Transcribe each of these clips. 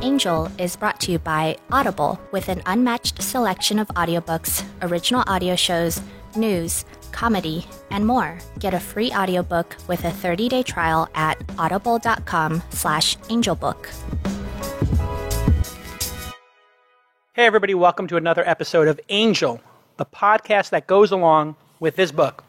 Angel is brought to you by Audible, with an unmatched selection of audiobooks, original audio shows, news, comedy, and more. Get a free audiobook with a 30-day trial at audible.com/angelbook. Hey everybody, welcome to another episode of Angel, the podcast that goes along with this book.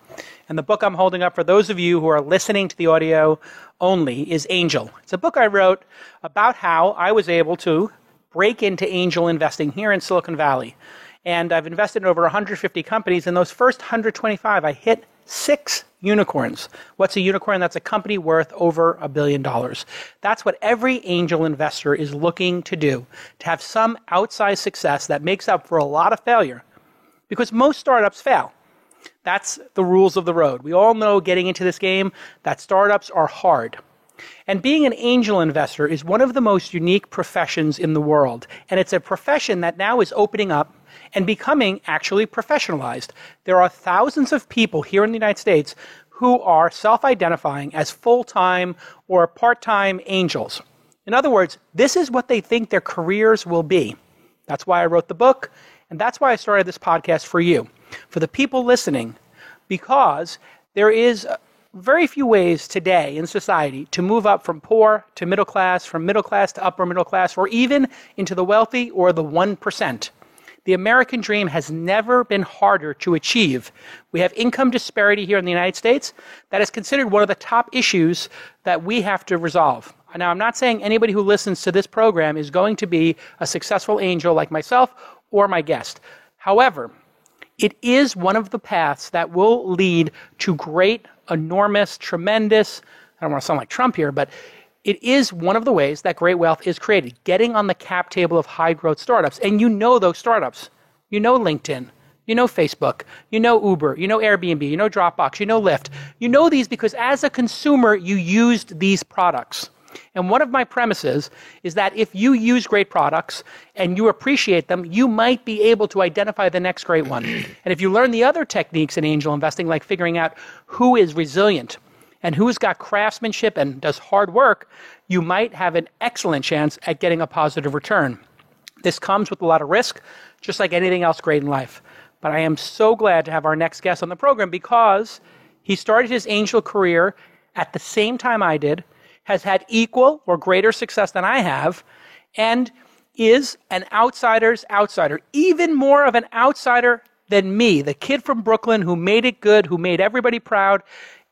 And the book I'm holding up for those of you who are listening to the audio only is Angel. It's a book I wrote about how I was able to break into angel investing here in Silicon Valley. And I've invested in over 150 companies. In those first 125, I hit 6 unicorns. What's a unicorn? That's a company worth over $1 billion. That's what every angel investor is looking to do, to have some outsized success that makes up for a lot of failure. Because most startups fail. That's the rules of the road. We all know getting into this game that startups are hard. And being an angel investor is one of the most unique professions in the world. And it's a profession that now is opening up and becoming actually professionalized. There are thousands of people here in the United States who are self-identifying as full-time or part-time angels. In other words, this is what they think their careers will be. That's why I wrote the book, and that's why I started this podcast for you, for the people listening, because there is very few ways today in society to move up from poor to middle class, from middle class to upper middle class, or even into the wealthy or the 1%. The American dream has never been harder to achieve. We have income disparity here in the United States that is considered one of the top issues that we have to resolve. Now, I'm not saying anybody who listens to this program is going to be a successful angel like myself or my guest. However, it is one of the paths that will lead to great, enormous, tremendous, I don't want to sound like Trump here, but it is one of the ways that great wealth is created, getting on the cap table of high-growth startups. And you know those startups. You know LinkedIn. You know Facebook. You know Uber. You know Airbnb. You know Dropbox. You know Lyft. You know these because as a consumer, you used these products. And one of my premises is that if you use great products and you appreciate them, you might be able to identify the next great one. And if you learn the other techniques in angel investing, like figuring out who is resilient and who's got craftsmanship and does hard work, you might have an excellent chance at getting a positive return. This comes with a lot of risk, just like anything else great in life. But I am so glad to have our next guest on the program because he started his angel career at the same time I did, has had equal or greater success than I have, and is an outsider's outsider, even more of an outsider than me, the kid from Brooklyn who made it good, who made everybody proud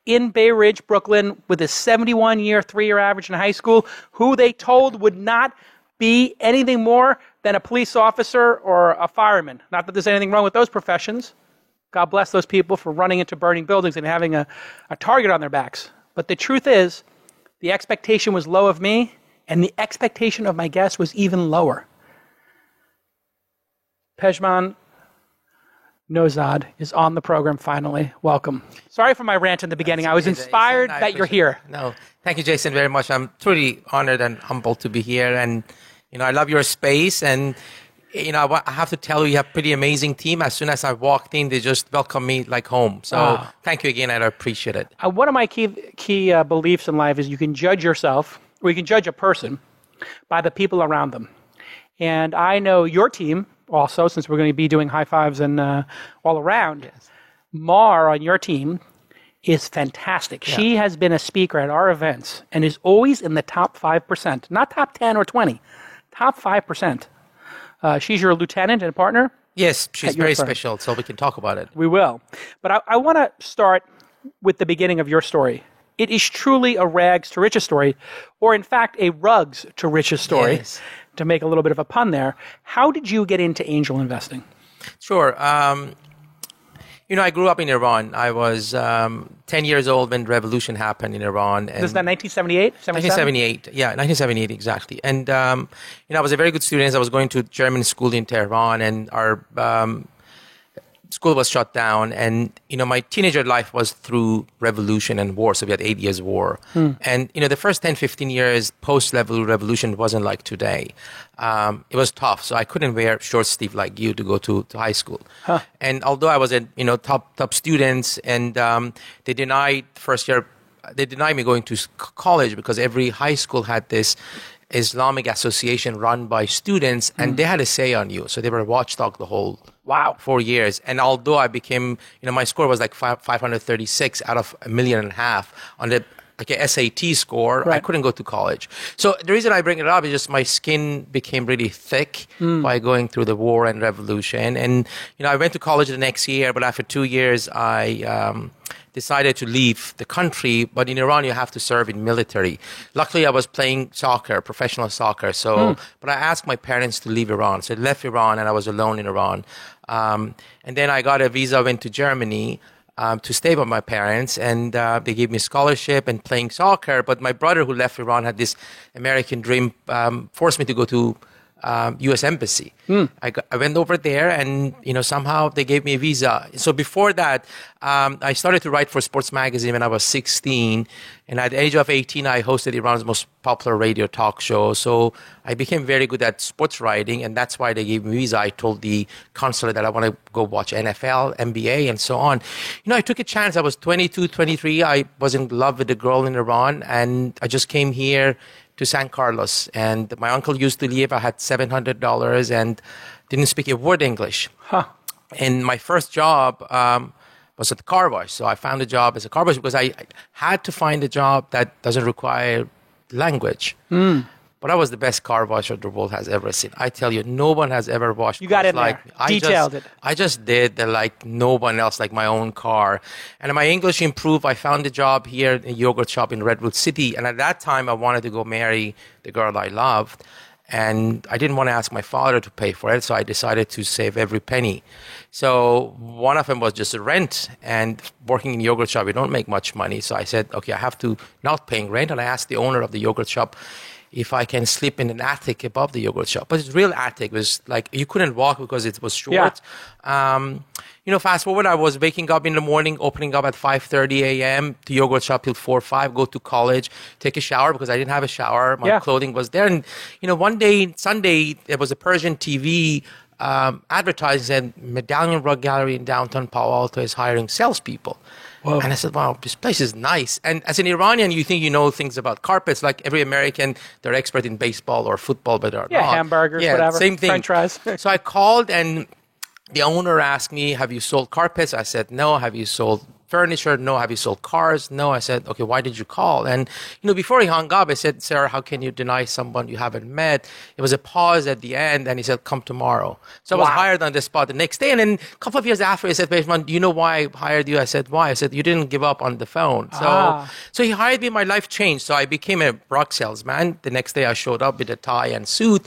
in Bay Ridge, Brooklyn, with a 71-year, 3-year average in high school, who they told would not be anything more than a police officer or a fireman. Not that there's anything wrong with those professions. God bless those people for running into burning buildings and having a target on their backs. But the truth is, the expectation was low of me, and the expectation of my guest was even lower. Pejman Nozad is on the program finally. Welcome. Sorry for my rant in the beginning. I was inspired that you're here. No, thank you, Jason, very much. I'm truly honored and humbled to be here. And, I love your space. And, I have to tell you have a pretty amazing team. As soon as I walked in, they just welcomed me like home. So thank you again. I appreciate it. One of my key beliefs in life is you can judge yourself, or you can judge a person by the people around them. And I know your team also, since we're going to be doing high fives and all around. Yes. Mar on your team is fantastic. Yeah. She has been a speaker at our events and is always in the top 5%, not top 10 or 20, top 5%. She's your lieutenant and partner? Yes, she's very special, so we can talk about it. We will. But I want to start with the beginning of your story. It is truly a rags to riches story, or in fact, a rugs to riches story, yes, to make a little bit of a pun there. How did you get into angel investing? Sure. I grew up in Iran. I was 10 years old when the revolution happened in Iran. And this is that 1978? 1978, yeah, 1978, exactly. And, I was a very good student. I was going to German school in Tehran, and our school was shut down. And, my teenager life was through revolution and war. So we had 8 years war. And, the first 10, 15 years post-level revolution wasn't like today. It was tough. So I couldn't wear short sleeve like you to go to high school. Huh. And although I was a, top students, and they denied me going to college because every high school had this Islamic association run by students, and they had a say on you. So they were a watchdog the whole 4 years. And although I became, my score was like 536 out of 1.5 million on the like a SAT score, I couldn't go to college. So the reason I bring it up is just my skin became really thick by going through the war and revolution. And, I went to college the next year, but after 2 years, I decided to leave the country. But in Iran, you have to serve in military. Luckily, I was playing soccer, professional soccer. So, but I asked my parents to leave Iran. So I left Iran and I was alone in Iran. And then I got a visa, went to Germany. To stay with my parents, and they gave me a scholarship and playing soccer. But my brother, who left Iran, had this American dream, forced me to go to U.S. Embassy. I went over there, and somehow they gave me a visa. So before that, I started to write for Sports Magazine when I was 16, and at the age of 18, I hosted Iran's most popular radio talk show. So I became very good at sports writing, and that's why they gave me a visa. I told the consulate that I want to go watch NFL, NBA, and so on. I took a chance. I was 22, 23. I was in love with a girl in Iran, and I just came here to San Carlos. And my uncle used to live. I had $700 and didn't speak a word English. And my first job was at the car wash. So I found a job as a car wash because I had to find a job that doesn't require language. But I was the best car washer the world has ever seen. I tell you, no one has ever washed. You got it like there. Detailed it. I just did like no one else, like my own car. And my English improved. I found a job here in a yogurt shop in Redwood City. And at that time, I wanted to go marry the girl I loved. And I didn't want to ask my father to pay for it, so I decided to save every penny. So one of them was just rent, and working in a yogurt shop, you don't make much money. So I said, okay, I have to not paying rent. And I asked the owner of the yogurt shop if I can sleep in an attic above the yogurt shop. But it's real attic. It was like you couldn't walk because it was short. Fast forward, I was waking up in the morning, opening up at 5:30 a.m. the yogurt shop till 4 or 5, go to college, take a shower because I didn't have a shower. My clothing was there. And, one day, Sunday, there was a Persian TV advertising said Medallion Rug Gallery in downtown Palo Alto is hiring salespeople. Whoa. And I said, wow, this place is nice. And as an Iranian, you think you know things about carpets. Like every American, they're expert in baseball or football, but they're not. Hamburgers, whatever. Same thing. French fries. So I called, and the owner asked me, have you sold carpets? I said, no. Have you sold furniture? No. Have you sold cars? No. I said, okay, why did you call? And, before he hung up, I said, sir, how can you deny someone you haven't met? It was a pause at the end, and he said, come tomorrow. So I was hired on the spot the next day. And then a couple of years after, he said, Pejman, do you know why I hired you? I said, why? I said, you didn't give up on the phone. So he hired me. My life changed. So I became a rug salesman. The next day, I showed up with a tie and suit.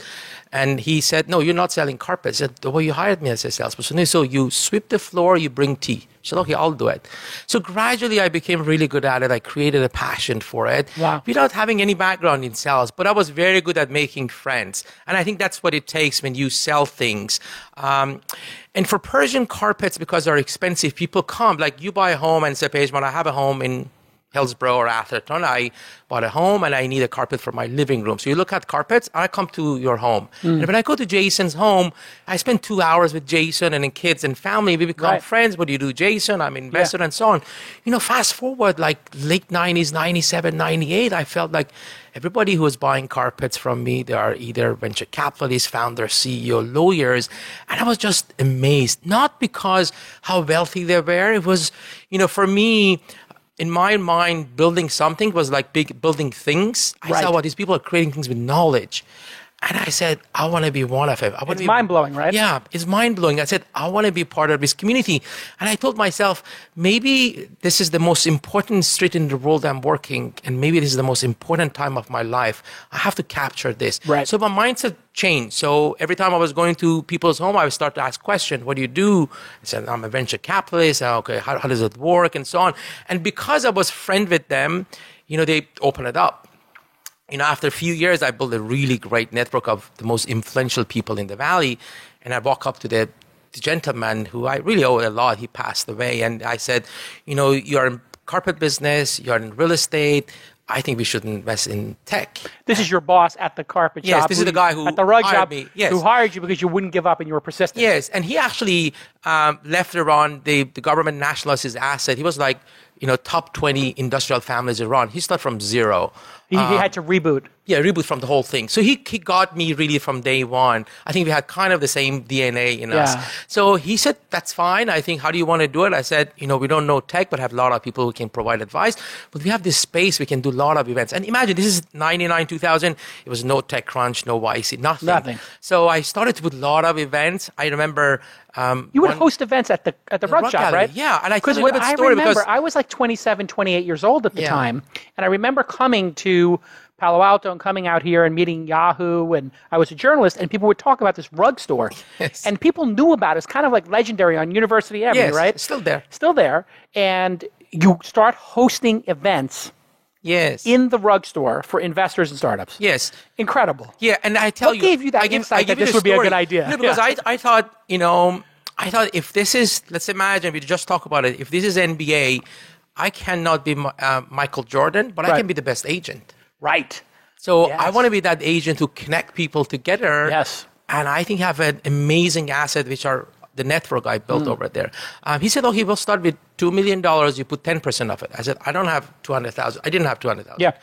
And he said, no, you're not selling carpets. I said, well, you hired me as a salesperson. So you sweep the floor, you bring tea. I said, okay, I'll do it. So gradually I became really good at it. I created a passion for it without having any background in sales. But I was very good at making friends. And I think that's what it takes when you sell things. And for Persian carpets, because they're expensive, people come. Like you buy a home and say, Pejman, I have a home in Hillsborough or Atherton. I bought a home and I need a carpet for my living room. So you look at carpets, I come to your home. And when I go to Jason's home, I spend 2 hours with Jason and the kids and family. We become friends. What do you do, Jason? I'm an investor and so on. Fast forward like late 90s, 97, 98, I felt like everybody who was buying carpets from me, they are either venture capitalists, founders, CEO, lawyers. And I was just amazed. Not because how wealthy they were. It was, for me, in my mind, building something was like building things. I saw, these people are creating things with knowledge. And I said, I want to be one of them. It's mind-blowing, right? Yeah, it's mind-blowing. I said, I want to be part of this community. And I told myself, maybe this is the most important street in the world I'm working, and maybe this is the most important time of my life. I have to capture this. Right. So my mindset changed. So every time I was going to people's home, I would start to ask questions. What do you do? I said, I'm a venture capitalist. Okay, how does it work? And so on. And because I was friend with them, they open it up. After a few years, I built a really great network of the most influential people in the Valley. And I walk up to the gentleman who I really owe a lot. He passed away. And I said, you're in carpet business, you're in real estate. I think we should invest in tech. This is your boss at the carpet shop. Yes, this is the guy who at the rug hired shop me. Yes. Who hired you because you wouldn't give up and you were persistent. Yes, and he actually left Iran. The government nationalized his asset. He was like, top 20 industrial families in Iran. He started from zero. He had to reboot. Yeah, reboot from the whole thing. So he got me really from day one. I think we had kind of the same DNA in us. So he said, that's fine. I think, how do you want to do it? I said, we don't know tech, but have a lot of people who can provide advice. But we have this space. We can do a lot of events. And imagine, this is 99, 2000. It was no TechCrunch, no YC, nothing. So I started to put a lot of events. I remember... you would host events at the Rug Shop, right? Yeah, and I tell a little bit story because I was like 27, 28 years old at the time, and I remember coming to Palo Alto and coming out here and meeting Yahoo, and I was a journalist, and people would talk about this rug store, and people knew about it. It's kind of like legendary on University Avenue, right? Still there. Still there, and you start hosting events. Yes. In the rug store for investors and startups. Yes. Incredible. Yeah, and I tell what gave you that insight that this would be a good idea? No, because I thought, I thought if this is, let's imagine, we just talk about it, if this is NBA, I cannot be Michael Jordan, but I can be the best agent. Right. So I want to be that agent who connect people together. Yes. And I think have an amazing asset, which are the network I built over there. He said, okay, we'll start with $2 million. You put 10% of it. I said, I don't have 200,000. I didn't have 200,000. Yeah.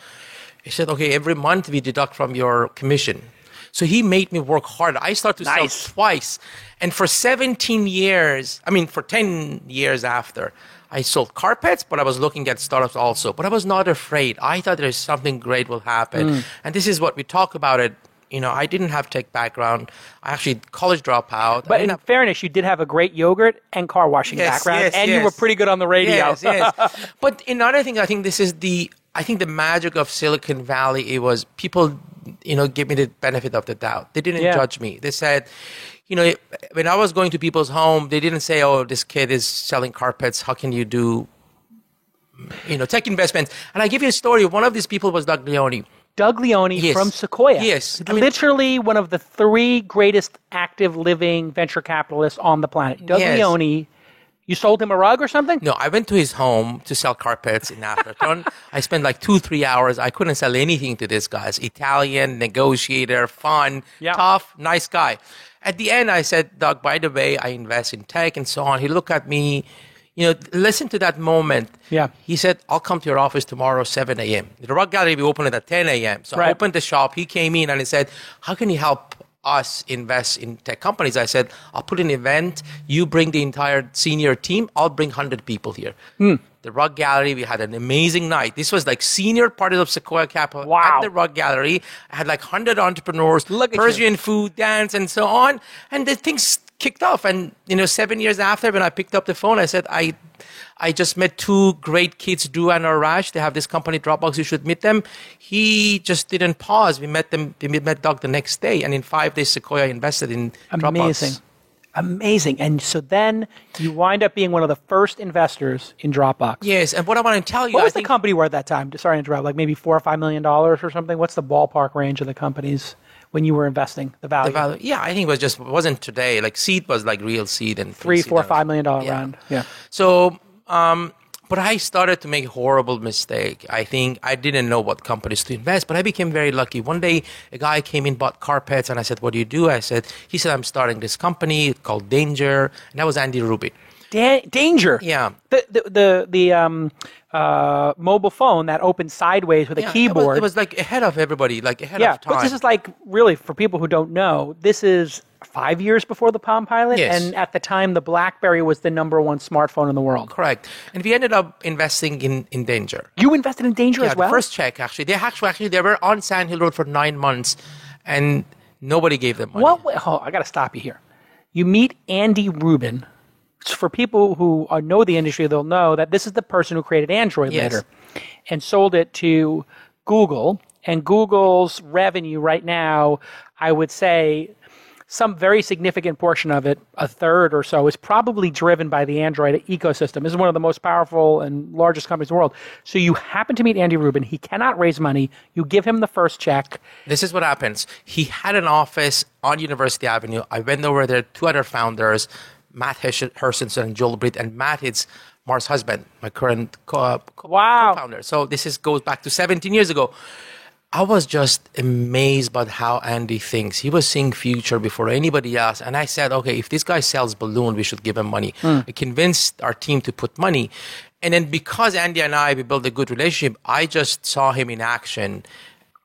He said, okay, every month we deduct from your commission. So he made me work hard. I started to sell twice. And for 17 years, for 10 years after, I sold carpets, but I was looking at startups also. But I was not afraid. I thought there's something great will happen. And this is what we talk about it. I didn't have tech background. I actually college dropout. But in fairness, you did have a great yogurt and car washing background, and you were pretty good on the radio. Yes. But another thing, I think this is the magic of Silicon Valley. It was people, give me the benefit of the doubt. They didn't judge me. They said, when I was going to people's home, they didn't say, oh, this kid is selling carpets. How can you do, tech investments? And I give you a story. One of these people was Doug Leone. Doug Leone from Sequoia. Yes. Literally one of the 3 greatest active living venture capitalists on the planet. Doug Leone, you sold him a rug or something? No, I went to his home to sell carpets in Atherton. I spent like 2-3 hours. I couldn't sell anything to this guy. He's Italian, negotiator, fun, tough, nice guy. At the end, I said, Doug, by the way, I invest in tech and so on. He looked at me. Listen to that moment. Yeah. He said, I'll come to your office tomorrow, 7 a.m. The Rug Gallery, we opened it at 10 a.m. So I opened the shop. He came in and he said, how can you help us invest in tech companies? I said, I'll put an event. You bring the entire senior team. I'll bring 100 people here. The Rug Gallery, we had an amazing night. This was like senior parties of Sequoia Capital at the Rug Gallery. I had like 100 entrepreneurs, Persian food, dance, and so on. And the things kicked off. And, 7 years after, when I picked up the phone, I said, I just met 2 great kids, Drew and Arash. They have this company, Dropbox. You should meet them. He just didn't pause. We met Doug the next day. And in 5 days, Sequoia invested in Dropbox. Amazing. And so then you wind up being one of the first investors in Dropbox. Yes. And what I want to tell you, what was the company worth at that time? Sorry to interrupt. Like maybe $4 or $5 million or something? What's the ballpark range of the companies when you were investing, the value? Yeah, I think it wasn't today. Like seed was like real seed and $3, $4, $5 million round. Yeah. So, but I started to make a horrible mistake. I think I didn't know what companies to invest, but I became very lucky. One day, a guy came in, bought carpets, and I said, what do you do? He said, I'm starting this company called Danger, and that was Andy Rubin. Danger? Yeah. The mobile phone that opened sideways with a keyboard. It was like ahead of everybody, like ahead of time. But this is like, really, for people who don't know, this is 5 years before the Palm Pilot, and at the time, the BlackBerry was the number 1 smartphone in the world. Correct. And we ended up investing in Danger. You invested in Danger as well? The first check, actually. They were on Sand Hill Road for 9 months, and nobody gave them money. I got to stop you here. You meet Andy Rubin. For people who know the industry, they'll know that this is the person who created Android later and sold it to Google. And Google's revenue right now, I would say, some very significant portion of it, a third or so, is probably driven by the Android ecosystem. This is one of the most powerful and largest companies in the world. So you happen to meet Andy Rubin. He cannot raise money. You give him the first check. This is what happens. He had an office on University Avenue. I went over there, 2 other founders, Matt Hershenson and Joel Britt, and Matt is Mar's husband, my current co-founder. So this goes back to 17 years ago. I was just amazed by how Andy thinks. He was seeing future before anybody else. And I said, okay, if this guy sells balloon, we should give him money. I convinced our team to put money. And then because Andy and we built a good relationship, I just saw him in action.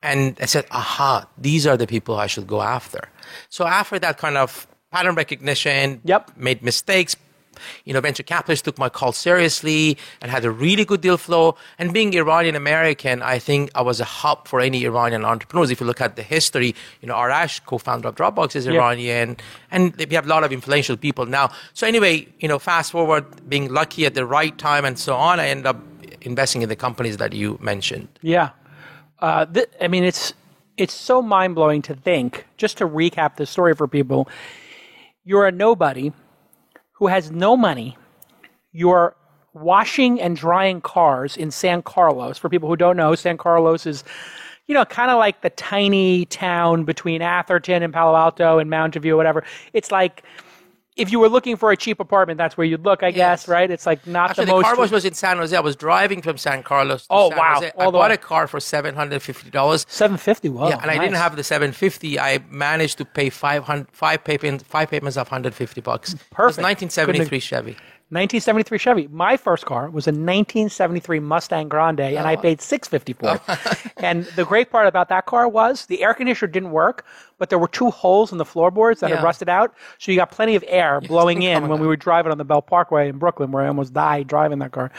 And I said, aha, these are the people I should go after. So after that kind of pattern recognition, made mistakes, venture capitalists took my call seriously and had a really good deal flow. And being Iranian American, I think I was a hub for any Iranian entrepreneurs. If you look at the history, Arash, co-founder of Dropbox, is Iranian, and we have a lot of influential people now. So anyway, fast forward, being lucky at the right time and so on, I ended up investing in the companies that you mentioned. Yeah. It's so mind-blowing to think, just to recap the story for people, you're a nobody who has no money. You're washing and drying cars in San Carlos. For people who don't know, San Carlos is, kind of like the tiny town between Atherton and Palo Alto and Mountain View, whatever. It's like, if you were looking for a cheap apartment, that's where you'd look, I guess, right? It's like not Actually, the most... the car wash was in San Jose. I was driving from San Carlos to San Jose. I bought a car for $750. $750, wow. Yeah, and I didn't have the $750. I managed to pay five payments of $150. Perfect. It was 1973 Chevy. 1973 Chevy. My first car was a 1973 Mustang Grande, and I paid $650 for it. And the great part about that car was the air conditioner didn't work, but there were 2 holes in the floorboards that had rusted out, so you got plenty of air blowing in when we were driving on the Bell Parkway in Brooklyn, where I almost died driving that car.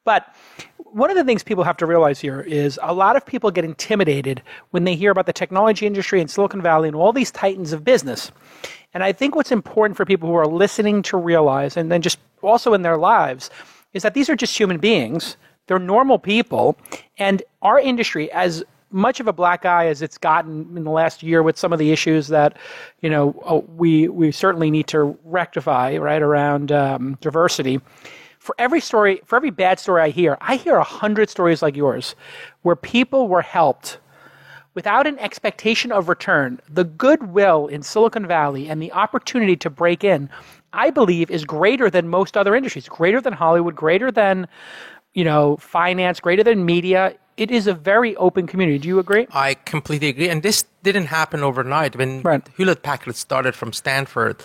But one of the things people have to realize here is a lot of people get intimidated when they hear about the technology industry in Silicon Valley and all these titans of business. And I think what's important for people who are listening to realize, and then just also in their lives, is that these are just human beings. They're normal people. And our industry, as much of a black eye as it's gotten in the last year with some of the issues that, we certainly need to rectify, right, around diversity. For every bad story I hear 100 stories like yours where people were helped without an expectation of return. The goodwill in Silicon Valley and the opportunity to break in, I believe, is greater than most other industries, greater than Hollywood, greater than, finance, greater than media. It is a very open community. Do you agree? I completely agree. And this didn't happen overnight. When Hewlett-Packard started from Stanford,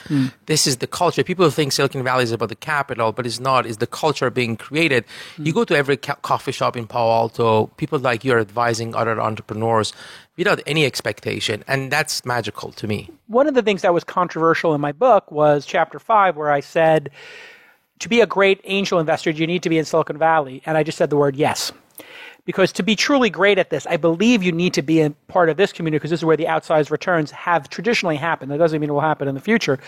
this is the culture. People think Silicon Valley is about the capital, but it's not. It's the culture being created. You go to every coffee shop in Palo Alto, people like you are advising other entrepreneurs without any expectation. And that's magical to me. One of the things that was controversial in my book was chapter 5, where I said, to be a great angel investor, you need to be in Silicon Valley. And I just said the word yes. Because to be truly great at this, I believe you need to be a part of this community, because this is where the outsized returns have traditionally happened. That doesn't mean it will happen in the future.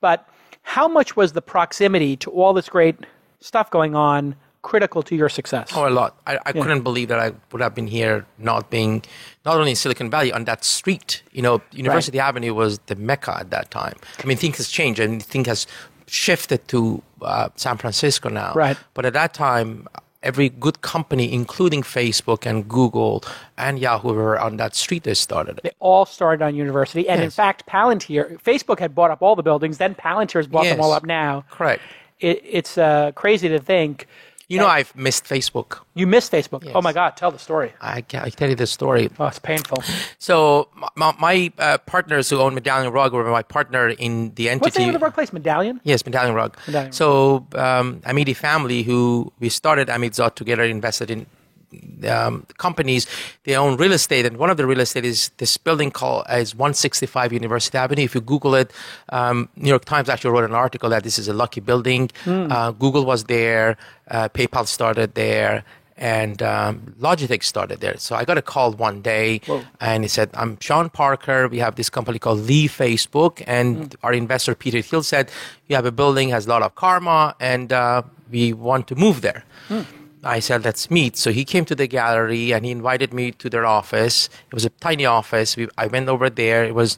But how much was the proximity to all this great stuff going on critical to your success? Oh, a lot. I couldn't believe that I would have been here not only in Silicon Valley, on that street. University Avenue was the mecca at that time. I mean, things has changed and things has shifted to San Francisco now. Right. But at that time, every good company, including Facebook and Google and Yahoo, were on that street they started. They all started on University. And in fact, Palantir, Facebook had bought up all the buildings, then Palantir's bought them all up now. Correct. It's crazy to think. I've missed Facebook. You missed Facebook? Yes. Oh my God, tell the story. I tell you the story. Oh, it's painful. So my partners who own Medallion Rug were my partner in the entity. What's the name of the workplace? Medallion? Yes, Medallion Rug. So Amidi family, who we started Amit Zot together, invested in companies. They own real estate, and one of the real estate is this building called is 165 University Avenue. If you Google it, New York Times actually wrote an article that this is a lucky building. Google was there, PayPal started there, and Logitech started there. So I got a call one day, and he said, "I'm Sean Parker. We have this company called Leave Facebook, and our investor Peter Thiel said you have a building has a lot of karma, and we want to move there." I said, "Let's meet." So he came to the gallery and he invited me to their office. It was a tiny office. I went over there. It was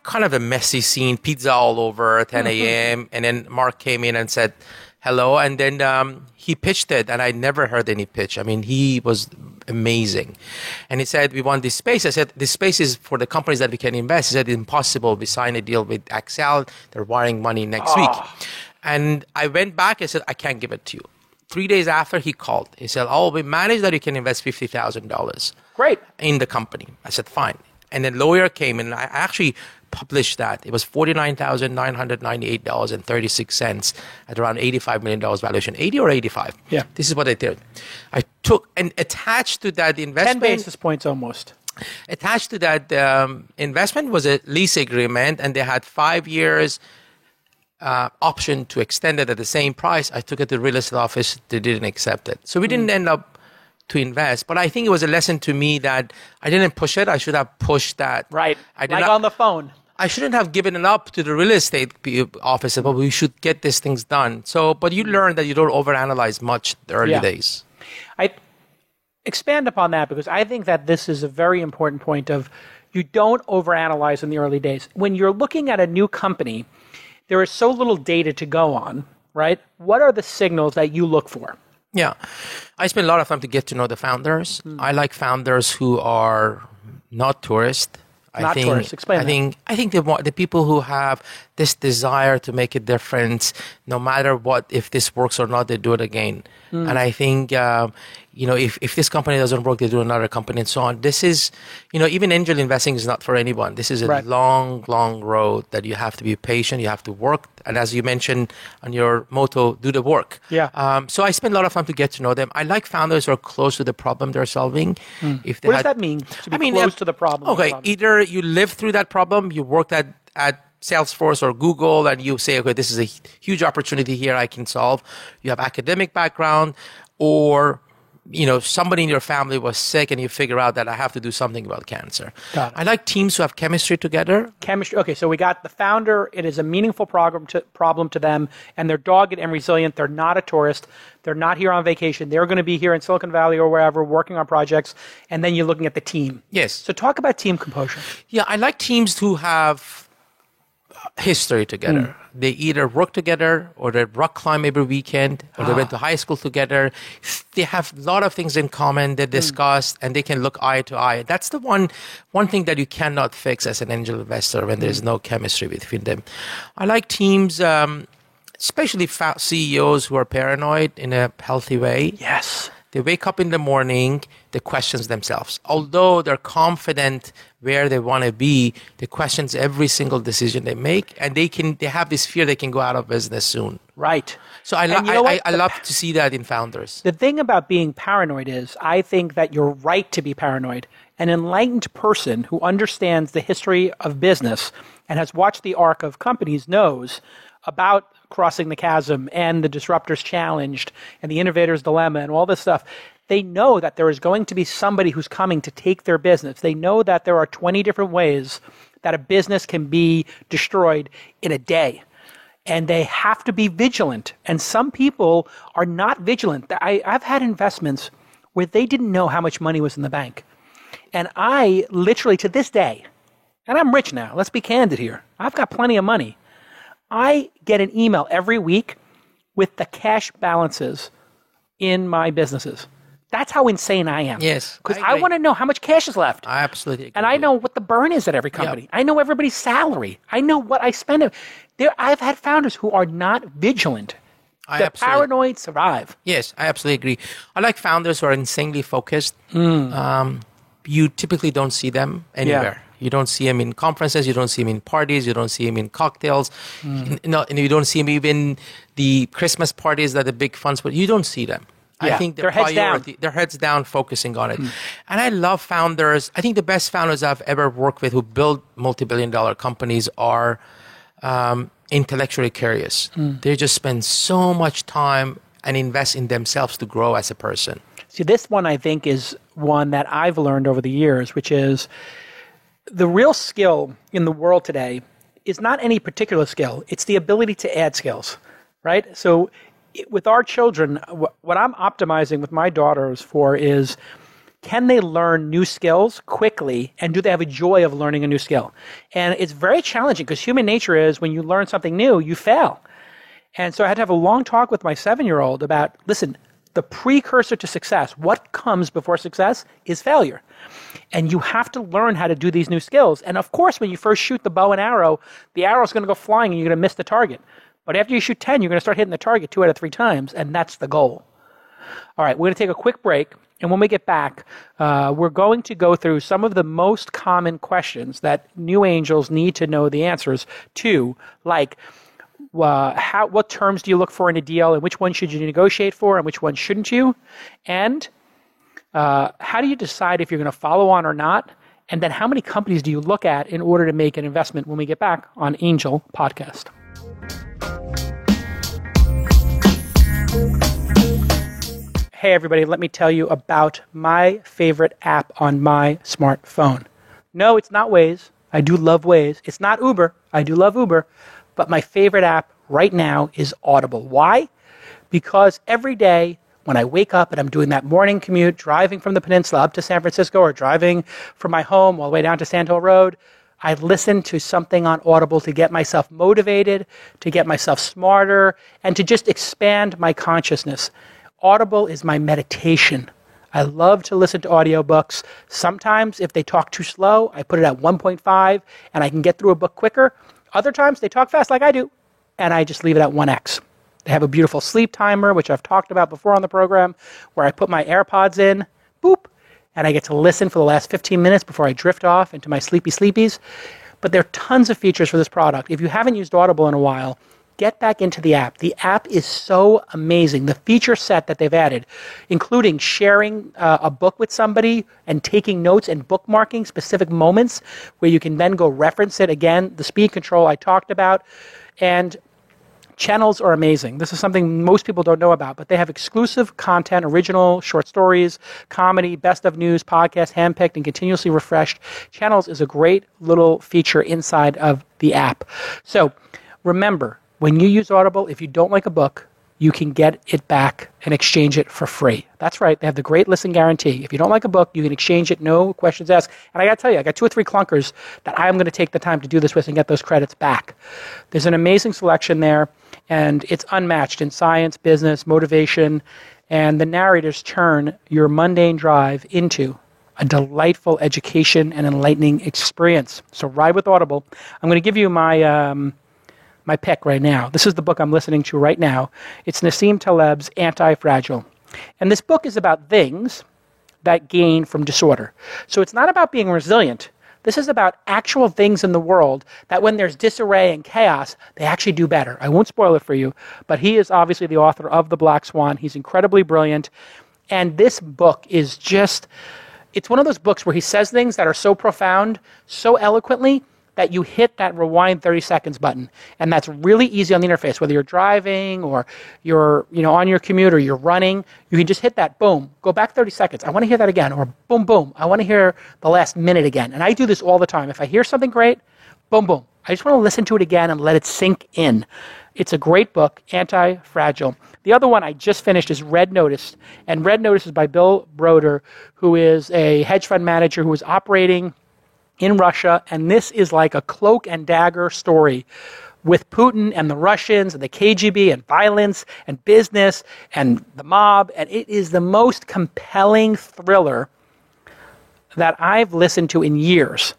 kind of a messy scene, pizza all over at 10 a.m. And then Mark came in and said, "Hello." And then he pitched it, and I never heard any pitch. I mean, he was amazing. And he said, "We want this space." I said, "This space is for the companies that we can invest." He said, "It's impossible. We signed a deal with Accel. They're wiring money next week." And I went back. I said, "I can't give it to you." 3 days after, he called. He said, "Oh, we managed that you can invest $50,000. Great. In the company." I said, "Fine." And then lawyer came, and I actually published that. It was $49,998.36 at around $85 million valuation. 80 or 85? Yeah. This is what I did. I took and attached to that investment. 10 basis points almost. Attached to that investment was a lease agreement, and they had 5 years option to extend it at the same price. I took it to the real estate office. They didn't accept it. So we didn't end up to invest. But I think it was a lesson to me that I didn't push it. I should have pushed that. Right. I did like not, on the phone. I shouldn't have given it up to the real estate office, but we should get these things done. So, but you learn that you don't overanalyze much the early days. I expand upon that because I think that this is a very important point of you don't overanalyze in the early days. When you're looking at a new company, there is so little data to go on, right? What are the signals that you look for? Yeah. I spend a lot of time to get to know the founders. I like founders who are not tourists. Tourists. Explain that. I think the people who have this desire to make a difference, no matter what, if this works or not, they do it again. And I think, if this company doesn't work, they do another company and so on. This is, even angel investing is not for anyone. This is a long, long road that you have to be patient. You have to work. And as you mentioned on your motto, do the work. Yeah. So I spend a lot of time to get to know them. I like founders who are close to the problem they're solving. What does that mean, to be close to the problem? Okay, either you live through that problem, you worked at Salesforce or Google, and you say, okay, this is a huge opportunity here I can solve. You have academic background, or somebody in your family was sick and you figure out that I have to do something about cancer. I like teams who have chemistry together. Chemistry. Okay, so we got the founder. It is a meaningful problem to them, and they're dogged and resilient. They're not a tourist. They're not here on vacation. They're going to be here in Silicon Valley or wherever working on projects, and then you're looking at the team. Yes. So talk about team composure. Yeah, I like teams who have history together. They either work together or they rock climb every weekend or they went to high school together. They have a lot of things in common. They discuss and they can look eye to eye. That's the one thing that you cannot fix as an angel investor when there's no chemistry between them. I like teams, especially CEOs who are paranoid in a healthy way. Yes. They wake up in the morning, they question themselves. Although they're confident where they want to be, they question every single decision they make, and they have this fear they can go out of business soon. Right. So I love to see that in founders. The thing about being paranoid is I think that you're right to be paranoid. An enlightened person who understands the history of business and has watched the arc of companies knows about crossing the chasm and the disruptors challenged and the innovator's dilemma and all this stuff. They know that there is going to be somebody who's coming to take their business. They know that there are 20 different ways that a business can be destroyed in a day. And they have to be vigilant. And some people are not vigilant. I've had investments where they didn't know how much money was in the bank. And I literally, to this day, and I'm rich now, let's be candid here. I've got plenty of money. I get an email every week with the cash balances in my businesses. That's how insane I am. Yes. Because I want to know how much cash is left. I absolutely agree. And I know what the burn is at every company. Yep. I know everybody's salary. I know what I spend. I've had founders who are not vigilant. The paranoid survive. Yes, I absolutely agree. I like founders who are insanely focused. You typically don't see them anywhere. Yeah. You don't see them in conferences. You don't see them in parties. You don't see them in cocktails. And you don't see them even the Christmas parties that the big funds. But you don't see them. Yeah. I think they're heads down. They're heads down, focusing on it. And I love founders. I think the best founders I've ever worked with who build multi-billion-dollar companies are intellectually curious. They just spend so much time and invest in themselves to grow as a person. See, this one I think is one that I've learned over the years, which is the real skill in the world today is not any particular skill. It's the ability to add skills, right? So with our children, what I'm optimizing with my daughters for is, can they learn new skills quickly, and do they have a joy of learning a new skill? And it's very challenging because human nature is when you learn something new, you fail. And so I had to have a long talk with my 7-year-old about, listen, the precursor to success, what comes before success is failure. And you have to learn how to do these new skills. And of course, when you first shoot the bow and arrow, the arrow's going to go flying and you're going to miss the target. But after you shoot 10, you're going to start hitting the target 2 out of 3 times, and that's the goal. All right, we're going to take a quick break. And when we get back, we're going to go through some of the most common questions that new angels need to know the answers to, like what terms do you look for in a deal, and which one should you negotiate for, and which one shouldn't you? And how do you decide if you're going to follow on or not? And then how many companies do you look at in order to make an investment when we get back on Angel Podcast? Hey everybody, let me tell you about my favorite app on my smartphone. No, it's not Waze. I do love Waze. It's not Uber. I do love Uber. But my favorite app right now is Audible. Why? Because every day when I wake up and I'm doing that morning commute, driving from the peninsula up to San Francisco or driving from my home all the way down to Sand Hill Road, I listen to something on Audible to get myself motivated, to get myself smarter, and to just expand my consciousness. Audible is my meditation. I love to listen to audiobooks. Sometimes if they talk too slow, I put it at 1.5 and I can get through a book quicker. Other times they talk fast like I do, and I just leave it at 1x. They have a beautiful sleep timer, which I've talked about before on the program, where I put my AirPods in, boop, and I get to listen for the last 15 minutes before I drift off into my sleepy sleepies. But there are tons of features for this product. If you haven't used Audible in a while, get back into the app. The app is so amazing. The feature set that they've added, including sharing a book with somebody and taking notes and bookmarking specific moments where you can then go reference it again, the speed control I talked about, and channels are amazing. This is something most people don't know about, but they have exclusive content, original short stories, comedy, best of news, podcast, handpicked and continuously refreshed. Channels is a great little feature inside of the app. So remember, when you use Audible, if you don't like a book, you can get it back and exchange it for free. That's right. They have the great listen guarantee. If you don't like a book, you can exchange it, no questions asked. And I got to tell you, I got 2 or 3 clunkers that I am going to take the time to do this with and get those credits back. There's an amazing selection there, and it's unmatched in science, business, motivation, and the narrators turn your mundane drive into a delightful education and enlightening experience. So ride with Audible. I'm going to give you my pick right now. This is the book I'm listening to right now. It's Nassim Taleb's Anti-Fragile. And this book is about things that gain from disorder. So it's not about being resilient. This is about actual things in the world that when there's disarray and chaos, they actually do better. I won't spoil it for you, but he is obviously the author of The Black Swan. He's incredibly brilliant. And this book is just, it's one of those books where he says things that are so profound, so eloquently, that you hit that rewind 30 seconds button. And that's really easy on the interface. Whether you're driving or you're on your commute or you're running, you can just hit that, boom, go back 30 seconds. I want to hear that again. Or boom, boom, I want to hear the last minute again. And I do this all the time. If I hear something great, boom, boom. I just want to listen to it again and let it sink in. It's a great book, Anti-Fragile. The other one I just finished is Red Notice. And Red Notice is by Bill Broder, who is a hedge fund manager who is operating in Russia, and this is like a cloak and dagger story with Putin and the Russians and the KGB and violence and business and the mob, and it is the most compelling thriller that I've listened to in years.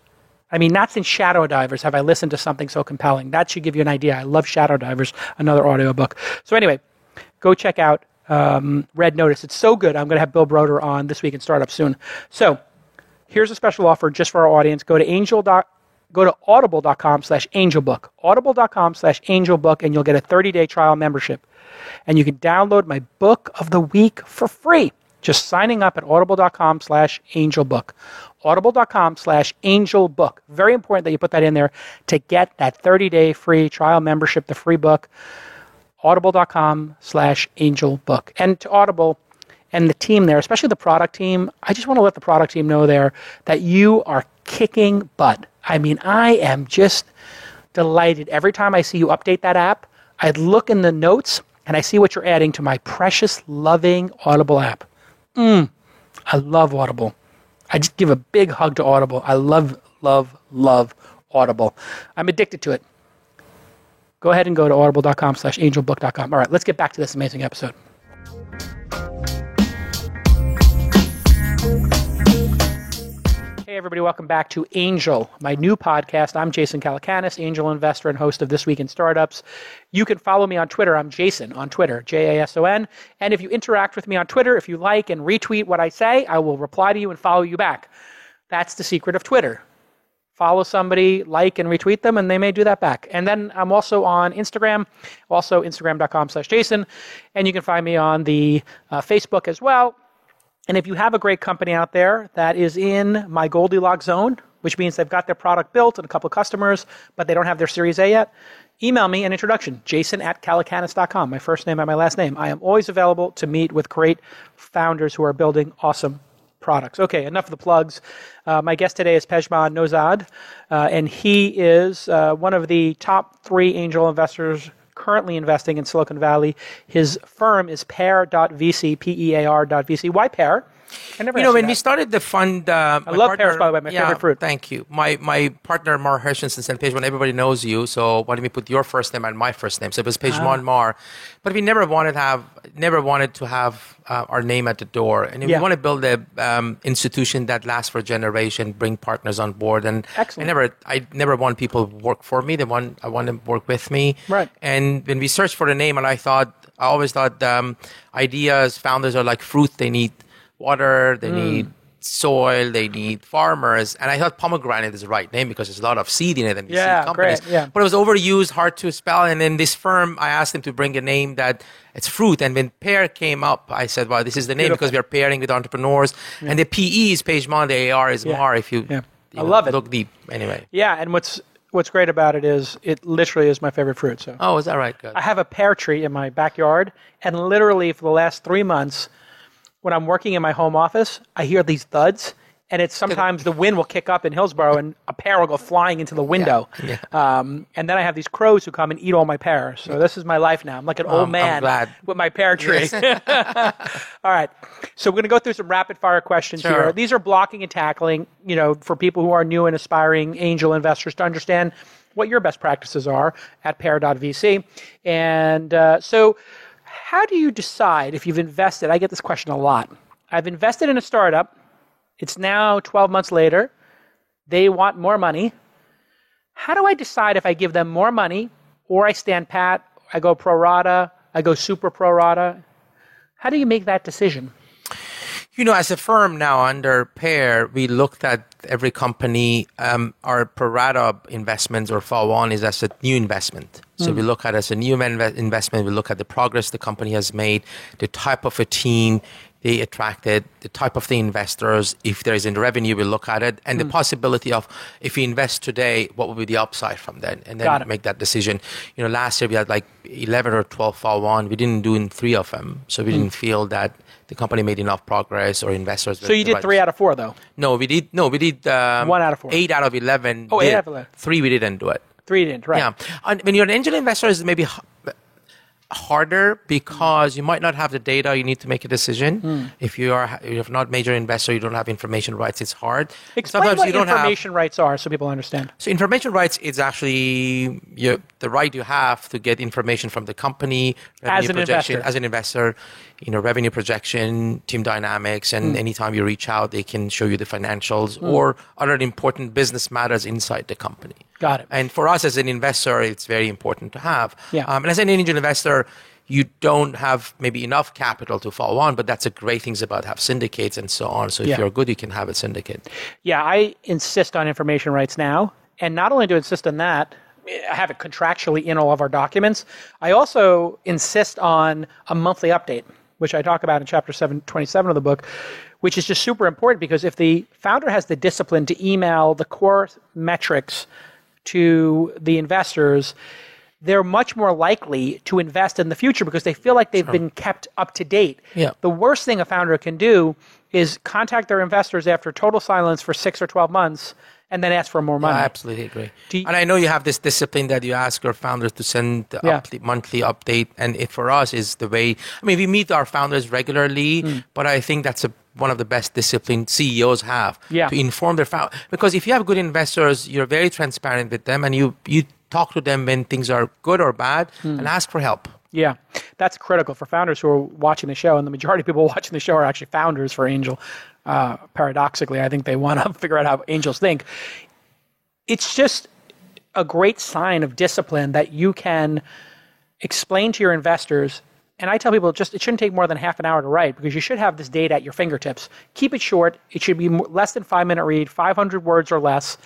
I mean, not since Shadow Divers have I listened to something so compelling. That should give you an idea. I love Shadow Divers, another audiobook. So anyway, go check out Red Notice. It's so good. I'm going to have Bill Broder on this week in Startup soon. So here's a special offer just for our audience. Go to audible.com/angelbook. Audible.com/angelbook, and you'll get a 30-day trial membership. And you can download my book of the week for free. Just signing up at audible.com/angelbook. Audible.com/angelbook. Very important that you put that in there to get that 30-day free trial membership, the free book. Audible.com/angelbook. And to Audible and the team there, especially the product team, I just want to let the product team know there that you are kicking butt. I mean, I am just delighted. Every time I see you update that app, I look in the notes and I see what you're adding to my precious, loving Audible app. I love Audible. I just give a big hug to Audible. I love, love, love Audible. I'm addicted to it. Go ahead and go to audible.com/angelbook.com. All right, let's get back to this amazing episode. Hey everybody. Welcome back to Angel, my new podcast. I'm Jason Calacanis, angel investor and host of This Week in Startups. You can follow me on Twitter. I'm Jason on Twitter, Jason. And if you interact with me on Twitter, if you like and retweet what I say, I will reply to you and follow you back. That's the secret of Twitter. Follow somebody, like and retweet them, and they may do that back. And then I'm also on Instagram, also Instagram.com/Jason. And you can find me on the Facebook as well. And if you have a great company out there that is in my Goldilocks zone, which means they've got their product built and a couple of customers, but they don't have their Series A yet, email me an introduction, jason@calacanis.com, my first name and my last name. I am always available to meet with great founders who are building awesome products. Okay, enough of the plugs. My guest today is Pejman Nozad, and he is one of the top 3 angel investors currently investing in Silicon Valley. His firm is Pear.vc, Pear.vc. Why Pear? I never when we started the fund, I love pears, by the way, my favorite fruit. Thank you. My partner, Mar Hershenson, said, Pejman, everybody knows you, so why don't we put your first name and my first name? So it was Pejman Mar. But we never wanted to have our name at the door. And we want to build a institution that lasts for a generation, bring partners on board. And excellent. I never want people to work for me. I want them to work with me. Right. And when we searched for the name, and I always thought ideas, founders are like fruit. They need water, they need soil, they need farmers. And I thought pomegranate is the right name because there's a lot of seed in it and seed companies. Great, yeah. But it was overused, hard to spell. And then this firm, I asked them to bring a name that it's fruit. And when Pear came up, I said, well, this is the name because we are pairing with entrepreneurs. Yeah. And the PE is Pejman, the AR is Mar. If you, I love it. Look deep anyway. Yeah, and what's great about it is it literally is my favorite fruit. So. Oh, is that right? Good. I have a pear tree in my backyard, and literally for the last 3 months, when I'm working in my home office, I hear these thuds, and it's sometimes the wind will kick up in Hillsborough, and a pear will go flying into the window. Yeah. And then I have these crows who come and eat all my pears. So this is my life now. I'm like an old man with my pear tree. Yes. All right. So we're going to go through some rapid-fire questions here. These are blocking and tackling, for people who are new and aspiring angel investors to understand what your best practices are at Pear.vc. And so how do you decide if you've invested? I get this question a lot. I've invested in a startup. It's now 12 months later. They want more money. How do I decide if I give them more money or I stand pat, I go pro rata, I go super pro rata? How do you make that decision? As a firm now under Pear, we looked at every company. Our pro rata investments or follow-on is as a new investment. So we look at it as a new investment. We look at the progress the company has made, the type of a team they attracted, the type of the investors. If there is in revenue, we look at it, and the possibility of if we invest today, what will be the upside from that, and then make that decision. Last year we had like 11 or 12 follow-on. We didn't do in 3 of them, so we didn't feel that the company made enough progress or investors. So you did 3 out of 4 though? No, we did 1 out of 4. 8 out of 11. Oh, 8 out of 11. 3 we didn't do it. 3 didn't, right. Yeah. And when you're an angel investor, it's maybe harder because you might not have the data you need to make a decision. If you're not major investor, you don't have information rights, it's hard. Explain sometimes what information rights are so people understand. So information rights is actually the right you have to get information from the company, as an investor, revenue projection, team dynamics, and anytime you reach out, they can show you the financials or other important business matters inside the company. Got it. And for us as an investor, it's very important to have. Yeah. And as an angel investor, you don't have maybe enough capital to follow on, but that's a great thing about have syndicates and so on. So if you're good, you can have a syndicate. Yeah, I insist on information rights now. And not only do I insist on that, I have it contractually in all of our documents. I also insist on a monthly update, which I talk about in chapter 27 of the book, which is just super important because if the founder has the discipline to email the core metrics to the investors, they're much more likely to invest in the future because they feel like they've been kept up to date. Yeah. The worst thing a founder can do is contact their investors after total silence for 6 or 12 months and then ask for more money. I absolutely agree. And I know you have this discipline that you ask your founders to send the monthly update. And it for us is the way, we meet our founders regularly, but I think that's one of the best discipline CEOs have to inform their founders. Because if you have good investors, you're very transparent with them and you talk to them when things are good or bad and ask for help. Yeah, that's critical for founders who are watching the show. And the majority of people watching the show are actually founders for Angel. Paradoxically, I think they want to figure out how angels think. It's just a great sign of discipline that you can explain to your investors. And I tell people, it shouldn't take more than half an hour to write, because you should have this data at your fingertips. Keep it short. It should be less than 5-minute read, 500 words or less,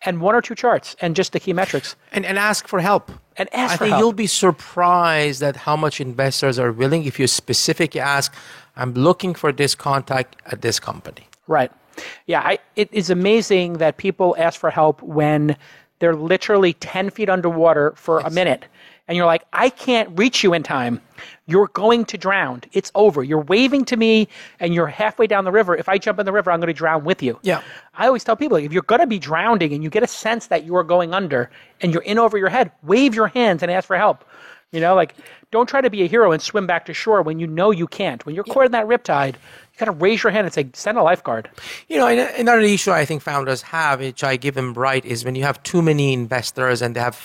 and 1 or 2 charts, and just the key metrics. And ask for help. And ask for I think help. you'll be surprised at how much investors are willing. If you specifically ask, I'm looking for this contact at this company. Right. Yeah, it is amazing that people ask for help when they're literally 10 feet underwater for a minute. And you're like, I can't reach you in time. You're going to drown. It's over. You're waving to me and you're halfway down the river. If I jump in the river, I'm going to drown with you. Yeah. I always tell people, if you're going to be drowning and you get a sense that you are going under and you're in over your head, wave your hands and ask for help. Don't try to be a hero and swim back to shore when you know you can't. When you're caught in that riptide, you got to raise your hand and say, send a lifeguard. Another issue I think founders have, which I give them right, is when you have too many investors and they have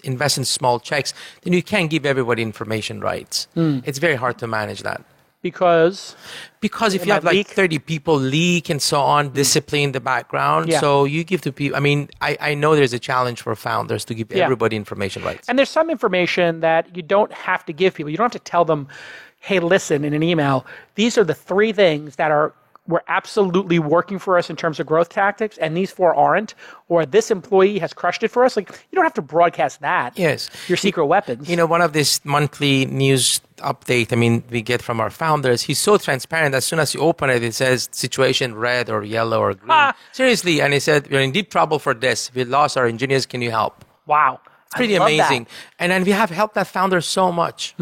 invest in small checks, then you can't give everybody information rights. It's very hard to manage that. Because if you have like 30 people leak and so on, discipline in the background. Yeah. So you give to people, I know there's a challenge for founders to give everybody information rights. And there's some information that you don't have to give people. You don't have to tell them, hey, listen, in an email, these are the 3 things that were absolutely working for us in terms of growth tactics, and these 4 aren't, or this employee has crushed it for us. Like, you don't have to broadcast that. Yes. Your secret weapons. One of this monthly news update, we get from our founders, he's so transparent. As soon as you open it, it says situation red or yellow or green. Seriously. And he said, we're in deep trouble for this. We lost our engineers. Can you help? Wow. It's pretty amazing. And then we have helped that founder so much.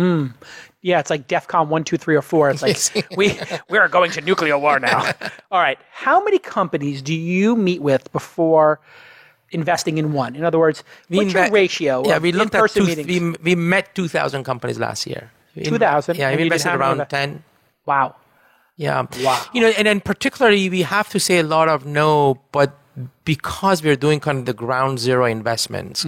Yeah, it's like DEFCON 1, 2, 3, or 4. It's like, we are going to nuclear war now. All right. How many companies do you meet with before investing in one? In other words, what's your ratio of we looked in-person meetings? We met 2,000 companies last year. 2,000? Yeah, we invested around 10. Wow. Yeah. Wow. And then particularly we have to say a lot of no, but because we're doing kind of the ground zero investments,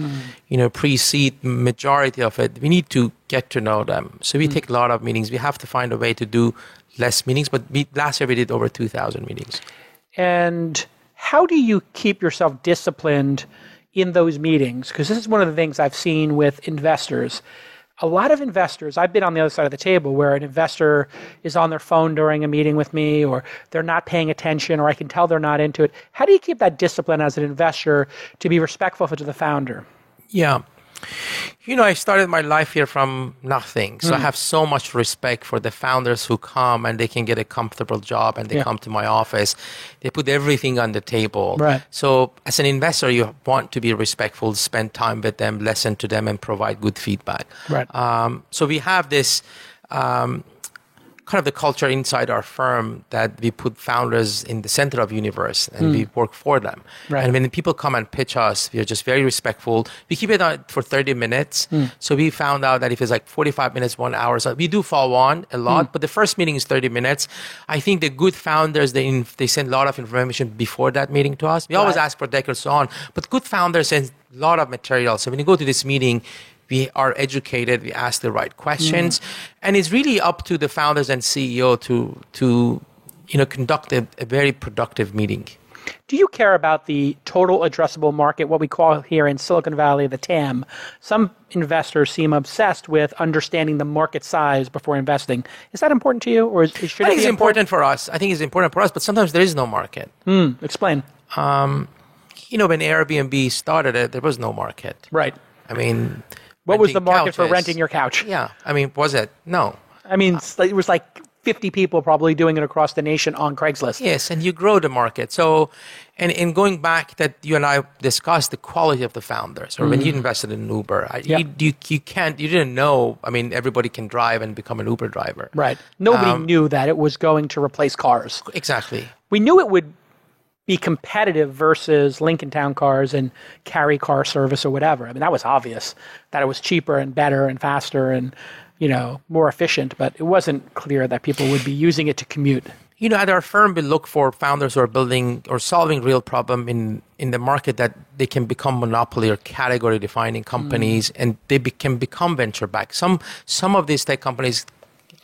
pre-seed majority of it, we need to get to know them. So we take a lot of meetings. We have to find a way to do less meetings, but last year we did over 2,000 meetings. And how do you keep yourself disciplined in those meetings? Because this is one of the things I've seen with investors. A lot of investors, I've been on the other side of the table where an investor is on their phone during a meeting with me, or they're not paying attention, or I can tell they're not into it. How do you keep that discipline as an investor to be respectful to the founder? Yeah. I started my life here from nothing. So I have so much respect for the founders who come and they can get a comfortable job and they come to my office. They put everything on the table. Right. So as an investor, you want to be respectful, spend time with them, listen to them, and provide good feedback. Right. So we have this kind of the culture inside our firm that we put founders in the center of the universe and we work for them. Right. And when people come and pitch us, we are just very respectful. We keep it on for 30 minutes. So we found out that if it's like 45 minutes, 1 hour, so we do follow on a lot, but the first meeting is 30 minutes. I think the good founders, they send a lot of information before that meeting to us. We always ask for decks so on, but good founders send a lot of material. So when you go to this meeting, we are educated, we ask the right questions, and it's really up to the founders and CEO to conduct a very productive meeting. Do you care about the total addressable market, what we call here in Silicon Valley the TAM? Some investors seem obsessed with understanding the market size before investing. Is that important to you, or should it be important? I think it's important for us. I think it's important for us, but sometimes there is no market. Explain. When Airbnb started it, there was no market. Right. What was the market for renting your couch? Yeah. Was it? No. It was like 50 people probably doing it across the nation on Craigslist. Yes, and you grow the market. So, and in going back that you and I discussed the quality of the founders, or when you invested in Uber, you didn't know, everybody can drive and become an Uber driver. Right. Nobody knew that it was going to replace cars. Exactly. We knew it would be competitive versus Lincoln Town Cars and Carry car service or whatever. That was obvious that it was cheaper and better and faster and, more efficient, but it wasn't clear that people would be using it to commute. At our firm, we look for founders who are building or solving real problem in the market that they can become monopoly or category defining companies and they can become venture backed. Some of these tech companies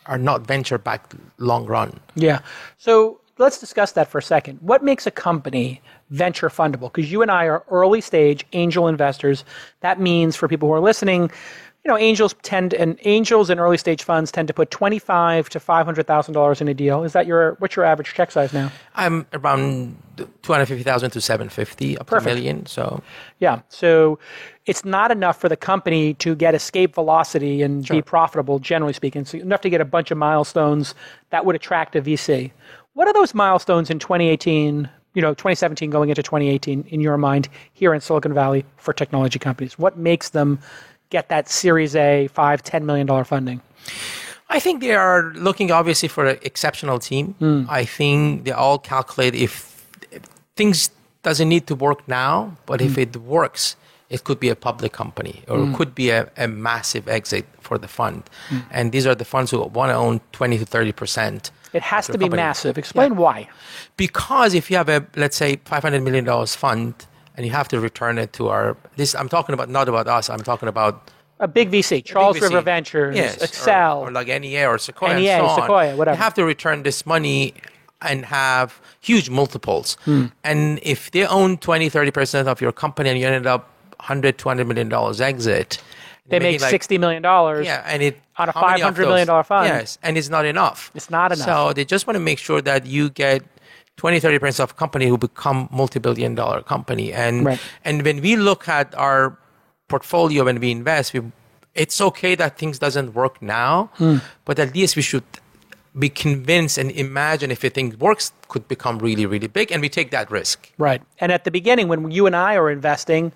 are not venture backed long run. Yeah. So let's discuss that for a second. What makes a company venture fundable? Because you and I are early stage angel investors. That means for people who are listening, angels and early stage funds tend to put $25,000 to $500,000 in a deal. Is that what's your average check size now? I'm around 250,000 to 750 up to $1 million. So yeah, so it's not enough for the company to get escape velocity and be profitable, generally speaking. So enough to get a bunch of milestones that would attract a VC. What are those milestones in 2018? 2017 going into 2018 in your mind here in Silicon Valley for technology companies? What makes them get that Series A, $5-10 million funding? I think they are looking obviously for an exceptional team. I think they all calculate if things doesn't need to work now, but if it works, it could be a public company or it could be a massive exit for the fund. And these are the funds who want to own 20 to 30%. It has to be massive. Explain why. Because if you have a, let's say, $500 million fund, and you have to return it to I'm talking about, not about us, I'm talking about a big VC, Charles River Ventures, Excel. Or like NEA or Sequoia NEA, and so on. Sequoia, whatever. You have to return this money and have huge multiples. And if they own 20, 30% of your company and you ended up $100, $200 million exit, they make $60 million on a $500 million fund. Yes, and it's not enough. It's not enough. So they just want to make sure that you get 20, 30% of company who become multi-billion dollar company. And when we look at our portfolio, when we invest, it's okay that things doesn't work now, but at least we should be convinced and imagine if a thing works, could become really, really big, and we take that risk. Right. And at the beginning, when you and I are investing,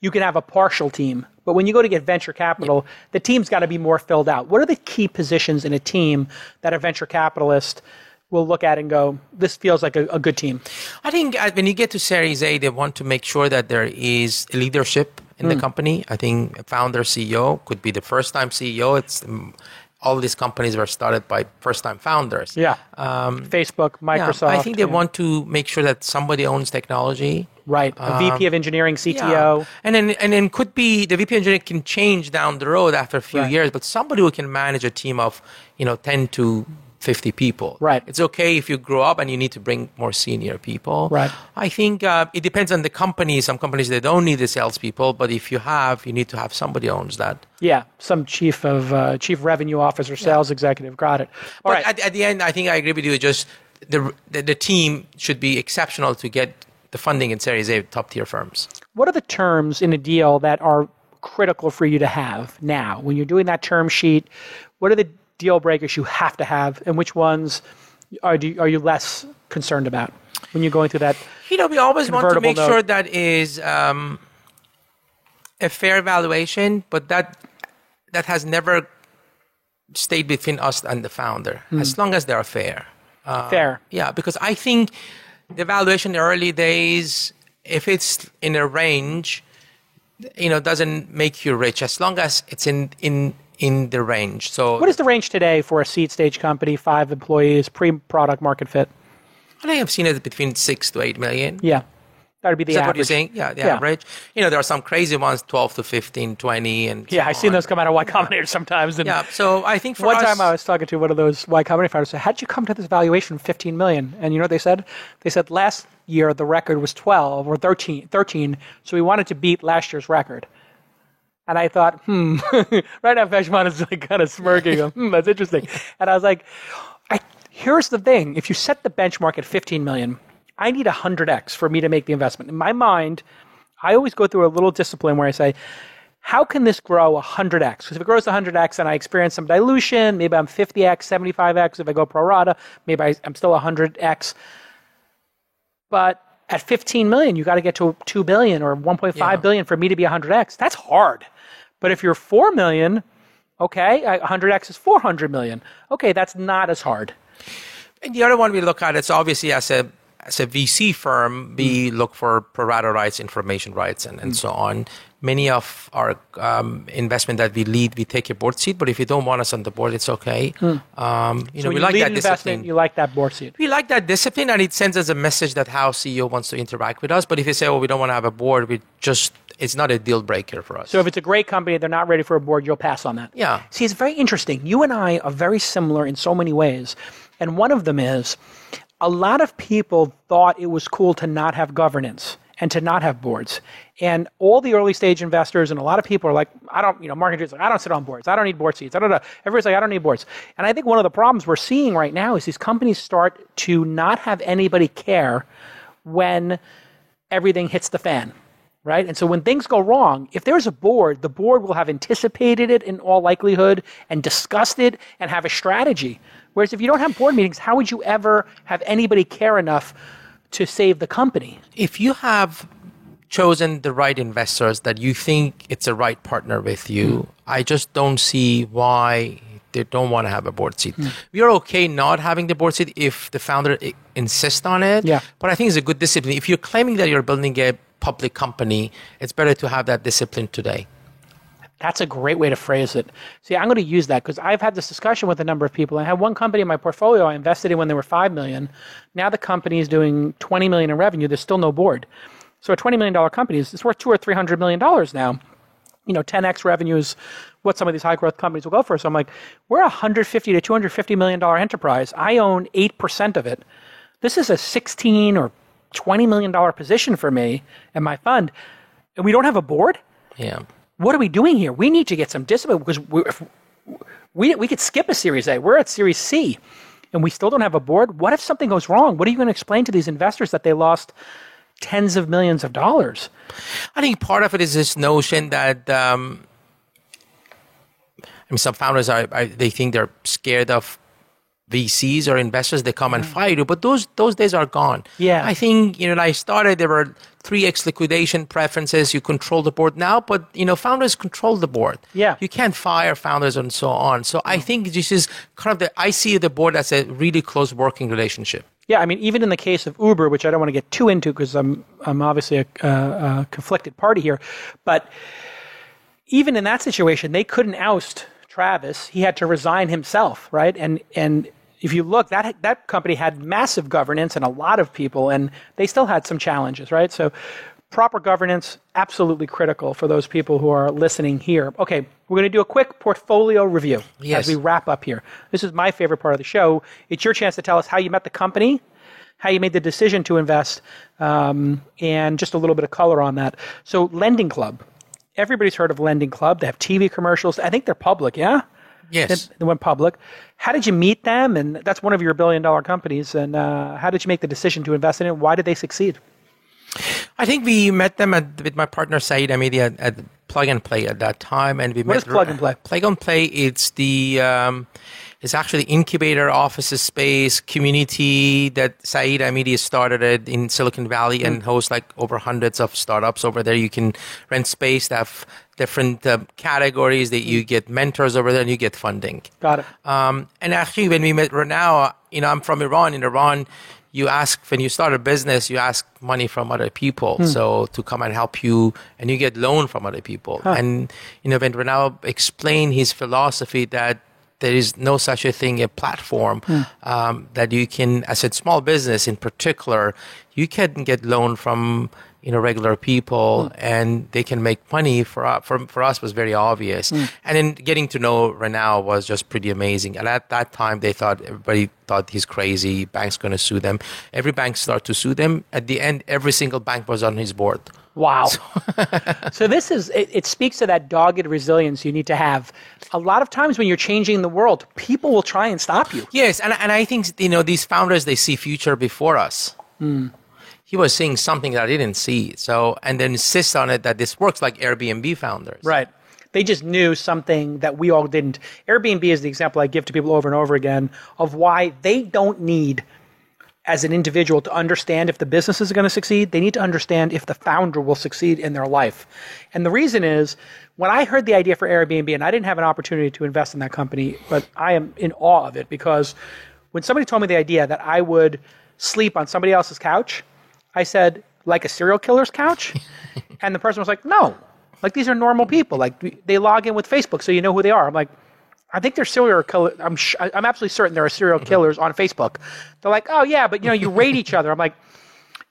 you can have a partial team. But when you go to get venture capital, the team's got to be more filled out. What are the key positions in a team that a venture capitalist will look at and go, this feels like a good team? I think when you get to Series A, they want to make sure that there is leadership in the company. I think a founder CEO could be the first-time CEO. All these companies were started by first-time founders. Yeah. Facebook, Microsoft. I think they want to make sure that somebody owns technology. Right. A VP of engineering, CTO. And then could be the VP of engineering can change down the road after a few years, but somebody who can manage a team of 10 to 50 people. Right. It's okay if you grow up and you need to bring more senior people. Right. I think it depends on the company. Some companies, they don't need the salespeople, but if you need to have somebody owns that. Yeah, some chief revenue officer, sales executive. Got it. All right. At the end, I think I agree with you. Just the team should be exceptional to get the funding in Series A top tier firms. What are the terms in a deal that are critical for you to have now? When you're doing that term sheet, what are the deal breakers you have to have, and which ones are you less concerned about when you're going through that? We always want to make sure that is a fair valuation, but that has never stayed between us and the founder, as long as they are fair. Fair. Yeah, because I think the valuation in the early days, if it's in a range, doesn't make you rich, as long as it's in the range. So what is the range today for a seed stage company, 5 employees, pre-product market fit? I think I've seen it between 6 to 8 million. Yeah. That would be the average. Is that what you're saying? Yeah, the average. There are some crazy ones, 12 to 15, 20. And I've seen those come out of Y Combinator sometimes. And so I think for one time I was talking to one of those Y Combinator founders, said, how did you come to this valuation of 15 million? And you know what they said? They said last year the record was 12 or 13, so we wanted to beat last year's record. And I thought, right now Pejman is like kind of smirking. That's interesting. And I was like, here's the thing. If you set the benchmark at 15 million, I need 100x for me to make the investment. In my mind, I always go through a little discipline where I say, how can this grow 100x? Because if it grows 100x and I experience some dilution, maybe I'm 50x, 75x. If I go pro rata, maybe I'm still 100x. But at 15 million, you got to get to 2 billion or 1.5 billion for me to be 100x. That's hard. But if you're 4 million, okay, 100x is 400 million. Okay, that's not as hard. And the other one we look at, it's obviously as a VC firm, we look for pro rata rights, information rights, and so on. Many of our investment that we lead, we take a board seat, but if you don't want us on the board, it's okay. So we like that discipline. You like that board seat. We like that discipline, and it sends us a message that how CEO wants to interact with us. But if you say, we don't want to have a board, it's not a deal breaker for us. So if it's a great company, they're not ready for a board, you'll pass on that. Yeah. See, it's very interesting. You and I are very similar in so many ways. And one of them is, a lot of people thought it was cool to not have governance and to not have boards. And all the early stage investors and a lot of people are like, Mark Andreessen's like, I don't sit on boards. I don't need board seats. Everybody's like, I don't need boards. And I think one of the problems we're seeing right now is these companies start to not have anybody care when everything hits the fan, right? And so when things go wrong, if there's a board, the board will have anticipated it in all likelihood and discussed it and have a strategy. Whereas if you don't have board meetings, how would you ever have anybody care enough to save the company? If you have chosen the right investors that you think it's a right partner with you, I just don't see why they don't want to have a board seat. We are okay not having the board seat if the founder insists on it. Yeah. But I think it's a good discipline. If you're claiming that you're building a public company, it's better to have that discipline today. That's a great way to phrase it. See, I'm going to use that because I've had this discussion with a number of people. I had one company in my portfolio I invested in when they were $5 million. Now the company is doing $20 million in revenue. There's still no board. So a $20 million company is worth $200 or $300 million now. 10x revenue is what some of these high growth companies will go for. So I'm like, we're a $150 to $250 million enterprise. I own 8% of it. This is a $16 or $20 million position for me and my fund. And we don't have a board? Yeah. What are we doing here? We need to get some discipline because we could skip a Series A. We're at Series C and we still don't have a board. What if something goes wrong? What are you going to explain to these investors that they lost tens of millions of dollars? I think part of it is this notion that some founders they think they're scared of VCs or investors. They come and fire you, but those days are gone. Yeah, I think when I started, there were 3x liquidation preferences. You control the board now, but founders control the board. Yeah, you can't fire founders and so on. So I think this is kind of I see the board as a really close working relationship. Yeah, I mean, even in the case of Uber, which I don't want to get too into because I'm obviously a conflicted party here, but even in that situation, they couldn't oust Travis. He had to resign himself, right? And if you look, that company had massive governance and a lot of people, and they still had some challenges, right? So proper governance, absolutely critical for those people who are listening here. Okay, we're going to do a quick portfolio review as we wrap up here. This is my favorite part of the show. It's your chance to tell us how you met the company, how you made the decision to invest, and just a little bit of color on that. So Lending Club. Everybody's heard of Lending Club. They have TV commercials. I think they're public, yeah? Yes. They went public. How did you meet them? And that's one of your billion-dollar companies. And how did you make the decision to invest in it? Why did they succeed? I think we met them with my partner Saeed Ahmedi at Plug and Play at that time, and we met. What is Plug and Play? Plug and Play, it's it's actually incubator office space community that Saeed Ahmedi started it in Silicon Valley and hosts like over hundreds of startups over there. You can rent space, they have different categories that you get mentors over there and you get funding. Got it. And actually, when we met Renaud, I'm from Iran. In Iran, when you start a business, you ask money from other people. So to come and help you, and you get loan from other people. And, when Renaud explained his philosophy that there is no such a thing, a platform that you can, as a small business in particular, you can get loan from regular people and they can make money for us was very obvious. And then getting to know Renaud was just pretty amazing. And at that time, everybody thought he's crazy. Bank's going to sue them. Every bank started to sue them. At the end, every single bank was on his board. Wow. So this it speaks to that dogged resilience you need to have. A lot of times when you're changing the world, people will try and stop you. Yes. And I think, these founders, they see future before us. He was seeing something that I didn't see. And then insist on it that this works, like Airbnb founders. Right. They just knew something that we all didn't. Airbnb is the example I give to people over and over again of why they don't need, as an individual, to understand if the business is going to succeed. They need to understand if the founder will succeed in their life. And the reason is, when I heard the idea for Airbnb, and I didn't have an opportunity to invest in that company, but I am in awe of it, because when somebody told me the idea that I would sleep on somebody else's couch, I said, like a serial killer's couch? And the person was like, no. Like, these are normal people. Like, they log in with Facebook, so you know who they are. I'm like, I think they're serial killers. I'm absolutely certain there are serial killers on Facebook. They're like, oh, yeah, but, you rate each other. I'm like,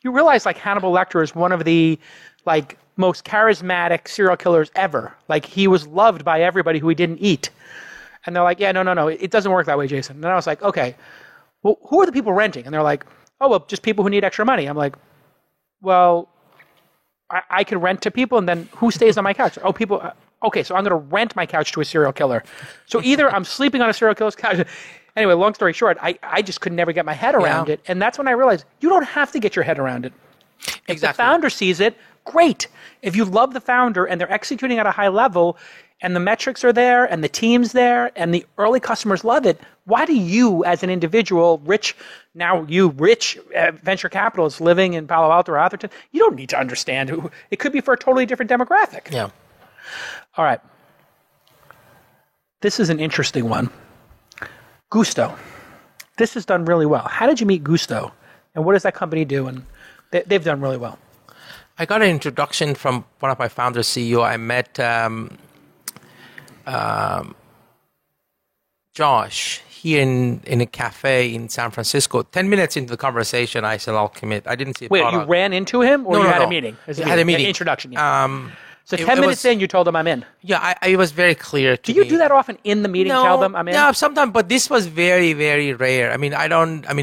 you realize, like, Hannibal Lecter is one of the, like, most charismatic serial killers ever. Like, he was loved by everybody who he didn't eat. And they're like, yeah, no. It doesn't work that way, Jason. And I was like, okay, well, who are the people renting? And they're like, oh, well, just people who need extra money. I'm like, well, I can rent to people, and then who stays on my couch? Oh, people. Okay, so I'm going to rent my couch to a serial killer. So either I'm sleeping on a serial killer's couch. Anyway, long story short, I just could never get my head around it. And that's when I realized you don't have to get your head around it. If the founder sees it, great. If you love the founder and they're executing at a high level and the metrics are there and the team's there and the early customers love it, why do you as an individual, rich venture capitalist living in Palo Alto or Atherton, you don't need to understand who. It could be for a totally different demographic. Yeah. All right. This is an interesting one. Gusto. This has done really well. How did you meet Gusto? And what does that company do? And they've done really well. I got an introduction from one of my founders, CEO. I met Josh here in a cafe in San Francisco. 10 minutes into the conversation, I said, I'll commit. I didn't see a product. Wait, you ran into him or No, you no, had no. a meeting? I had a meeting. An introduction. Yeah. So 10 minutes in, you told them I'm in. Yeah, it was very clear to me. Do you do that often in the meeting, tell them I'm in? Yeah, sometimes, but this was very, very rare.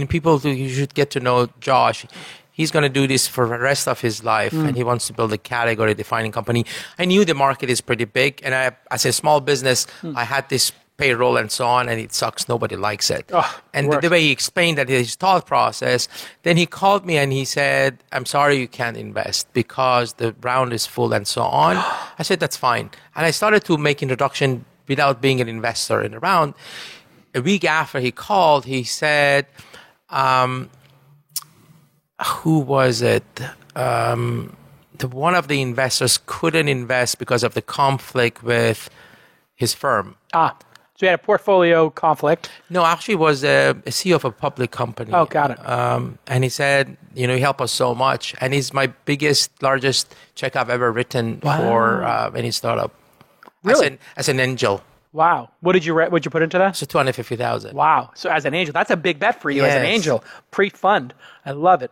People you should get to know Josh. He's going to do this for the rest of his life, and he wants to build a category-defining company. I knew the market is pretty big, and as a small business, I had this payroll and so on, and it sucks. Nobody likes it. And the way he explained that his thought process, then he called me and he said, I'm sorry you can't invest because the round is full and so on. I said, that's fine. And I started to make introduction without being an investor in the round. A week after he called, he said, who was it? One of the investors couldn't invest because of the conflict with his firm. So you had a portfolio conflict. No, actually, it was a CEO of a public company. Oh, got it. And he said, he helped us so much. And he's my largest check I've ever written for any startup. Really? As an angel. Wow. What'd you put into that? So $250,000. Wow. So as an angel, that's a big bet for you as an angel. Pre-fund. I love it.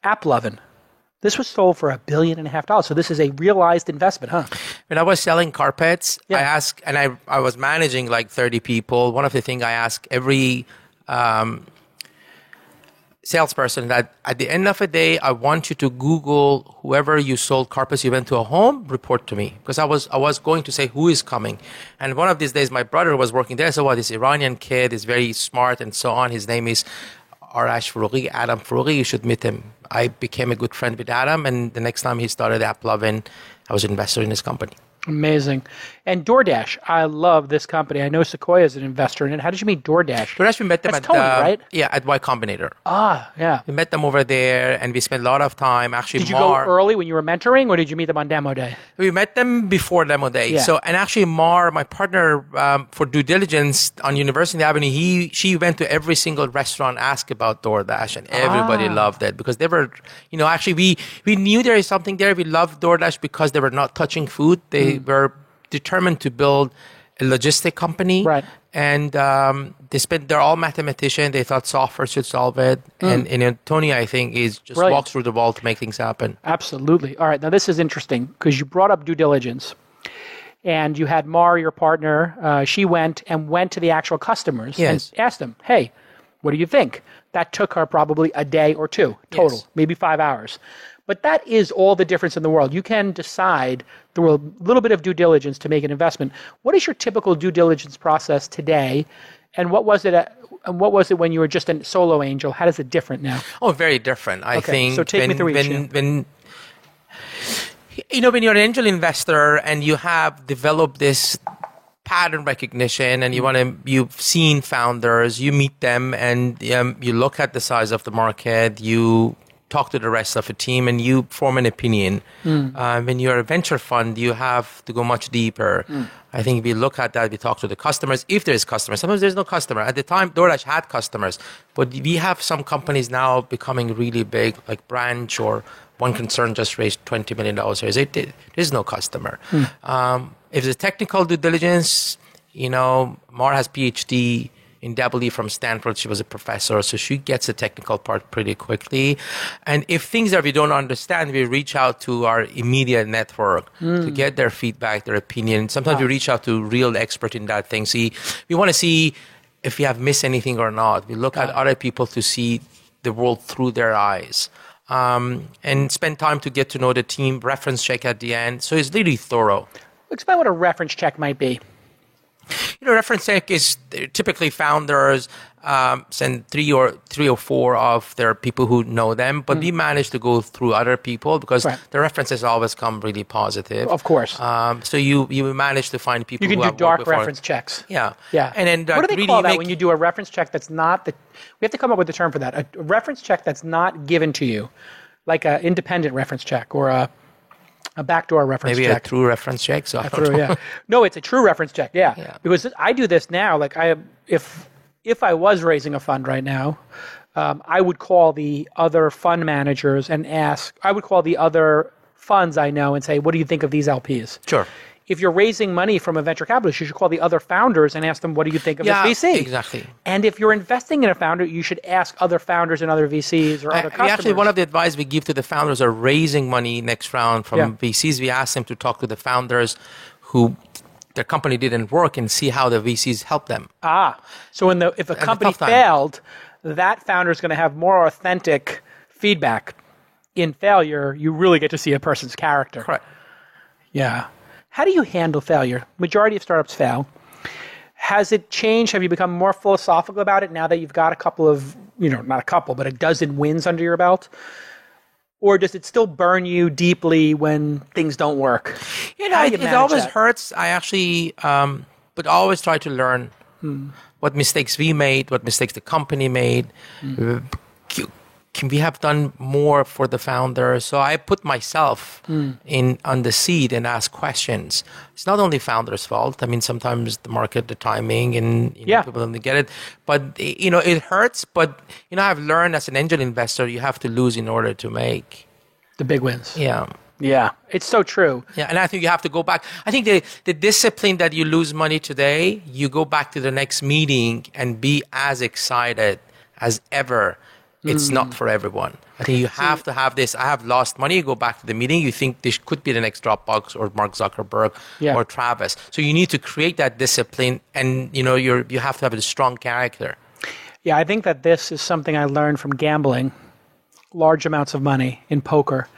AppLovin. This was sold for $1.5 billion. So this is a realized investment, huh? When I was selling carpets, I asked, and I was managing like 30 people. One of the things I ask every salesperson that at the end of the day, I want you to Google whoever you sold carpets, you went to a home, report to me. Because I was going to say who is coming. And one of these days, my brother was working there. So this Iranian kid is very smart and so on. His name is Arash Foroughi, Adam Foroughi. You should meet him. I became a good friend with Adam. And the next time he started AppLovin, I was an investor in his company. Amazing. And DoorDash, I love this company. I know Sequoia is an investor in it. How did you meet DoorDash? DoorDash, we met them That's Tony, right? Yeah, at Y Combinator. Yeah. We met them over there, and we spent a lot of time. Actually, did you go early when you were mentoring, or did you meet them on demo day? We met them before demo day. Yeah. So, and actually, my partner for due diligence on University Avenue, she went to every single restaurant, asked about DoorDash, and everybody loved it because they were, actually, we knew there is something there. We loved DoorDash because they were not touching food. They were determined to build a logistic company. Right. And they're all mathematicians. They thought software should solve it. And Tony, I think, is just walks through the wall to make things happen. Absolutely. All right. Now, this is interesting because you brought up due diligence. And you had Mar, your partner. She went to the actual customers and asked them, hey, what do you think? That took her probably a day or two total, maybe 5 hours. But that is all the difference in the world. You can decide through a little bit of due diligence to make an investment. What is your typical due diligence process today? And what was it when you were just a solo angel? How does it different now? Oh, very different. I think. So take me through each. When you're an angel investor and you have developed this pattern recognition and you've seen founders, you meet them and you look at the size of the market, you talk to the rest of the team and you form an opinion. When you're a venture fund, you have to go much deeper. I think we look at that, we talk to the customers. If there is customers, sometimes there's no customer. At the time, DoorDash had customers, but we have some companies now becoming really big, like Branch or one concern just raised $20 million. There's no customer. If it's technical due diligence, Mar has PhD in Double from Stanford. She was a professor, so she gets the technical part pretty quickly. And if things that we don't understand, we reach out to our immediate network to get their feedback, their opinion. Sometimes we reach out to real expert in that thing. We want to see if we have missed anything or not. We look at other people to see the world through their eyes. And spend time to get to know the team, reference check at the end. So it's really thorough. Explain what a reference check might be. Reference check is typically founders send three or four of their people who know them, but we manage to go through other people because the references always come really positive. Of course. So you manage to find people you can who do dark reference checks. Yeah. And then what do they call that when you do a reference check that's not we have to come up with a term for that. A reference check that's not given to you, like an independent reference check or a backdoor reference check. Maybe a true reference check. So No, it's a true reference check. Yeah. Because I do this now. Like if I was raising a fund right now, I would call the other fund managers and ask. I would call the other funds I know and say, "What do you think of these LPs?" Sure. If you're raising money from a venture capitalist, you should call the other founders and ask them, "What do you think of this VC?" Exactly. And if you're investing in a founder, you should ask other founders and other VCs or other customers. Actually, one of the advice we give to the founders are raising money next round from VCs. We ask them to talk to the founders who their company didn't work and see how the VCs helped them. So if a company failed, that founder is going to have more authentic feedback. In failure, you really get to see a person's character. Correct. Yeah. How do you handle failure? Majority of startups fail. Has it changed? Have you become more philosophical about it now that you've got a couple of, not a couple, but a dozen wins under your belt? Or does it still burn you deeply when things don't work? It always hurts. I actually, but always try to learn what mistakes we made, what mistakes the company made. Can we have done more for the founder? So I put myself on the seat and ask questions. It's not only founder's fault. I mean, sometimes the market, the timing, and people don't get it. But it hurts. But I've learned as an angel investor, you have to lose in order to make the big wins. Yeah, it's so true. Yeah, and I think you have to go back. I think the discipline that you lose money today, you go back to the next meeting and be as excited as ever. It's not for everyone. I think you have to have this. I have lost money. You go back to the meeting. You think this could be the next Dropbox or Mark Zuckerberg or Travis. So you need to create that discipline, and you have to have a strong character. Yeah, I think that this is something I learned from gambling large amounts of money in poker,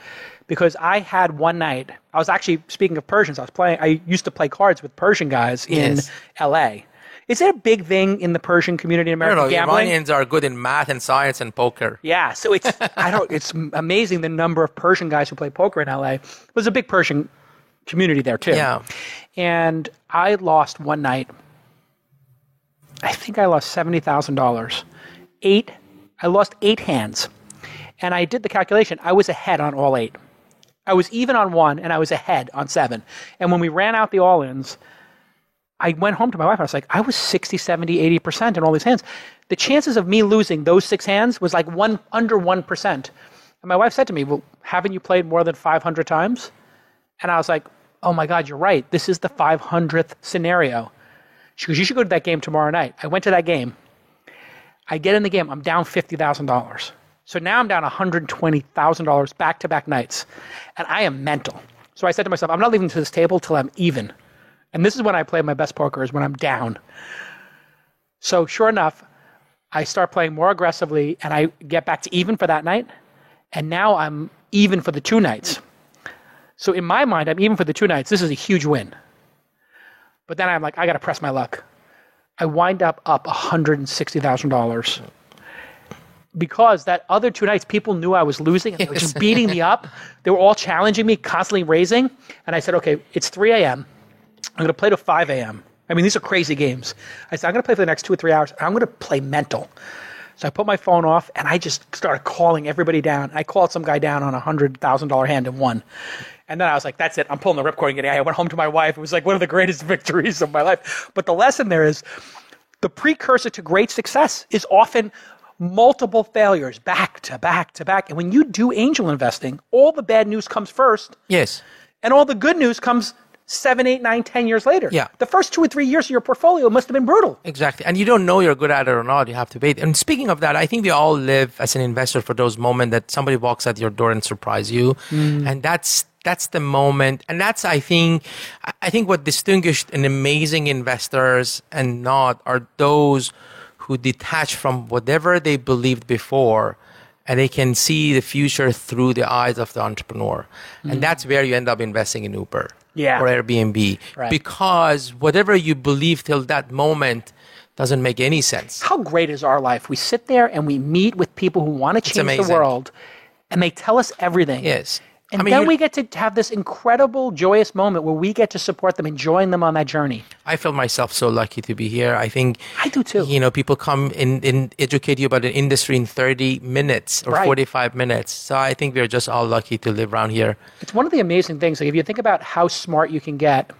because I had one night. I was actually, speaking of Persians, I used to play cards with Persian guys in L.A. Is it a big thing in the Persian community in America? Gambling? Iranians are good in math and science and poker. Yeah, so it's it's amazing the number of Persian guys who play poker in LA. There's a big Persian community there too. Yeah. And I lost one night. I think I lost $70,000. I lost 8 hands. And I did the calculation. I was ahead on all 8. I was even on 1 and I was ahead on 7. And when we ran out the all-ins, I went home to my wife. I was like, I was 60, 70, 80% in all these hands. The chances of me losing those 6 hands was like under 1%. And my wife said to me, well, haven't you played more than 500 times? And I was like, oh my God, you're right. This is the 500th scenario. She goes, you should go to that game tomorrow night. I went to that game. I get in the game. I'm down $50,000. So now I'm down $120,000 back-to-back nights. And I am mental. So I said to myself, I'm not leaving to this table till I'm even. And this is when I play my best poker, is when I'm down. So sure enough, I start playing more aggressively, and I get back to even for that night. And now I'm even for the 2 nights. So in my mind, I'm even for the 2 nights. This is a huge win. But then I'm like, I got to press my luck. I wind up $160,000. Because that other 2 nights, people knew I was losing, and they were just beating me up. They were all challenging me, constantly raising. And I said, okay, it's 3 a.m., I'm going to play to 5 a.m. I mean, these are crazy games. I said, I'm going to play for the next 2 or 3 hours, and I'm going to play mental. So I put my phone off, and I just started calling everybody down. I called some guy down on a $100,000 hand and won. And then I was like, that's it. I'm pulling the ripcord and getting out. I went home to my wife. It was like one of the greatest victories of my life. But the lesson there is the precursor to great success is often multiple failures back to back to back. And when you do angel investing, all the bad news comes first. Yes. And all the good news comes 7, 8, 9, 10 years later. Yeah. The first 2 or 3 years of your portfolio must have been brutal. Exactly. And you don't know you're good at it or not. You have to wait. And speaking of that, I think we all live as an investor for those moments that somebody walks at your door and surprise you. And that's the moment. And that's, I think what distinguished an amazing investors and not are those who detach from whatever they believed before, and they can see the future through the eyes of the entrepreneur. And that's where you end up investing in Uber or Airbnb. Right. Because whatever you believe till that moment doesn't make any sense. How great is our life? We sit there and we meet with people who want to change the world, and they tell us everything. Yes. And then we get to have this incredible, joyous moment where we get to support them and join them on that journey. I feel myself so lucky to be here. I think I do too. People come and educate you about the industry in 30 minutes or 45 minutes. So I think we're just all lucky to live around here. It's one of the amazing things. Like if you think about how smart you can get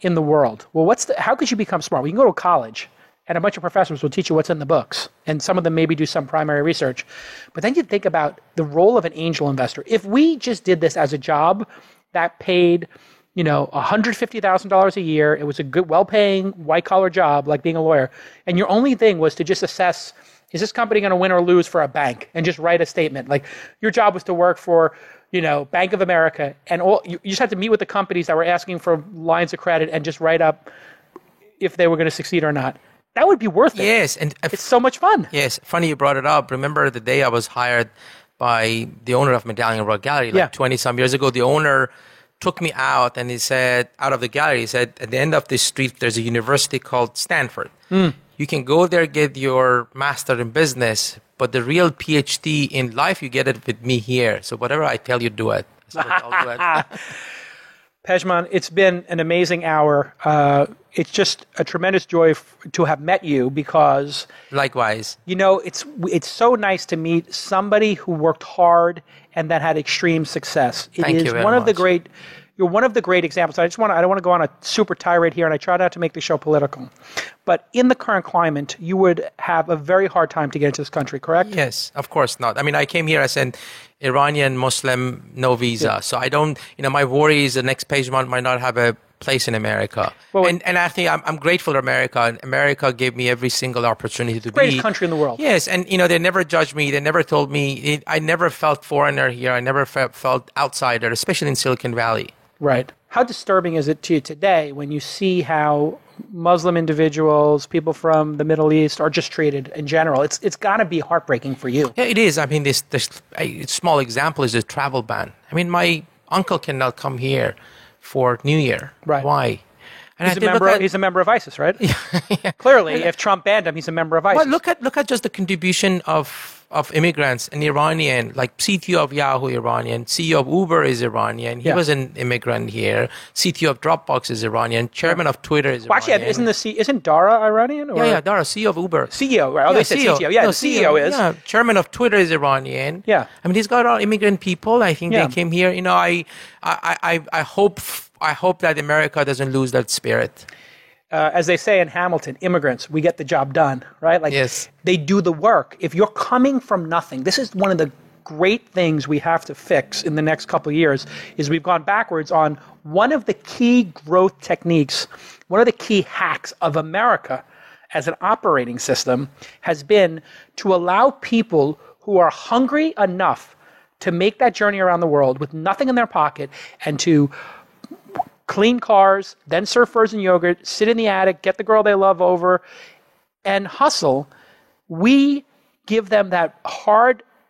in the world, well, how could you become smart? Well, you can go to college, and a bunch of professors will teach you what's in the books. And some of them maybe do some primary research. But then you think about the role of an angel investor. If we just did this as a job that paid, $150,000 a year, it was a good, well-paying, white-collar job like being a lawyer, and your only thing was to just assess, is this company going to win or lose for a bank, and just write a statement. Like your job was to work for, Bank of America, and you just had to meet with the companies that were asking for lines of credit and just write up if they were going to succeed or not. That would be worth it. Yes. And it's so much fun. Yes. Funny you brought it up. Remember the day I was hired by the owner of Medallion Rock Gallery, 20-some years ago. The owner took me out and he said, out of the gallery, he said, at the end of this street, there's a university called Stanford. You can go there, get your master in business, but the real PhD in life, you get it with me here. So whatever I tell you, do it. So I'll do it. Pejman, it's been an amazing hour. It's just a tremendous joy to have met you because... Likewise. It's so nice to meet somebody who worked hard and that had extreme success. Thank you very much. You're one of the great examples. I don't want to go on a super tirade here, and I try not to make the show political. But in the current climate, you would have a very hard time to get into this country, correct? Yes, of course not. I mean, I came here as an Iranian Muslim, no visa. Yeah. So I don't, my worry is the next Pejman might not have a place in America. Well, and I think I'm grateful to America. And America gave me every single opportunity to be. Greatest country in the world. Yes, and they never judged me. They never told me. I never felt foreigner here. I never felt outsider, especially in Silicon Valley. Right. How disturbing is it to you today when you see how Muslim individuals, people from the Middle East are just treated in general? It's got to be heartbreaking for you. Yeah, it is. I mean, this a small example is the travel ban. I mean, my uncle cannot come here for New Year. Right. Why? And he's a member of ISIS, right? Yeah. Clearly, if Trump banned him, he's a member of ISIS. Well, look at just the contribution of immigrants, an Iranian, like CTO of Yahoo Iranian, CEO of Uber is Iranian. He was an immigrant here. CTO of Dropbox is Iranian. Chairman of Twitter is Iranian. Actually, isn't Dara Iranian? Or? Yeah, Dara, CEO of Uber. CEO, right? They said CTO. Yeah, the CEO is. Yeah, Chairman of Twitter is Iranian. Yeah. I mean, he's got all immigrant people. I think they came here. I hope that America doesn't lose that spirit. As they say in Hamilton, immigrants, we get the job done, right? Yes. They do the work. If you're coming from nothing, this is one of the great things we have to fix in the next couple of years, is we've gone backwards on one of the key growth techniques, one of the key hacks of America as an operating system has been to allow people who are hungry enough to make that journey around the world with nothing in their pocket and to clean cars, then serve frozen yogurt, sit in the attic, get the girl they love over, and hustle. We give them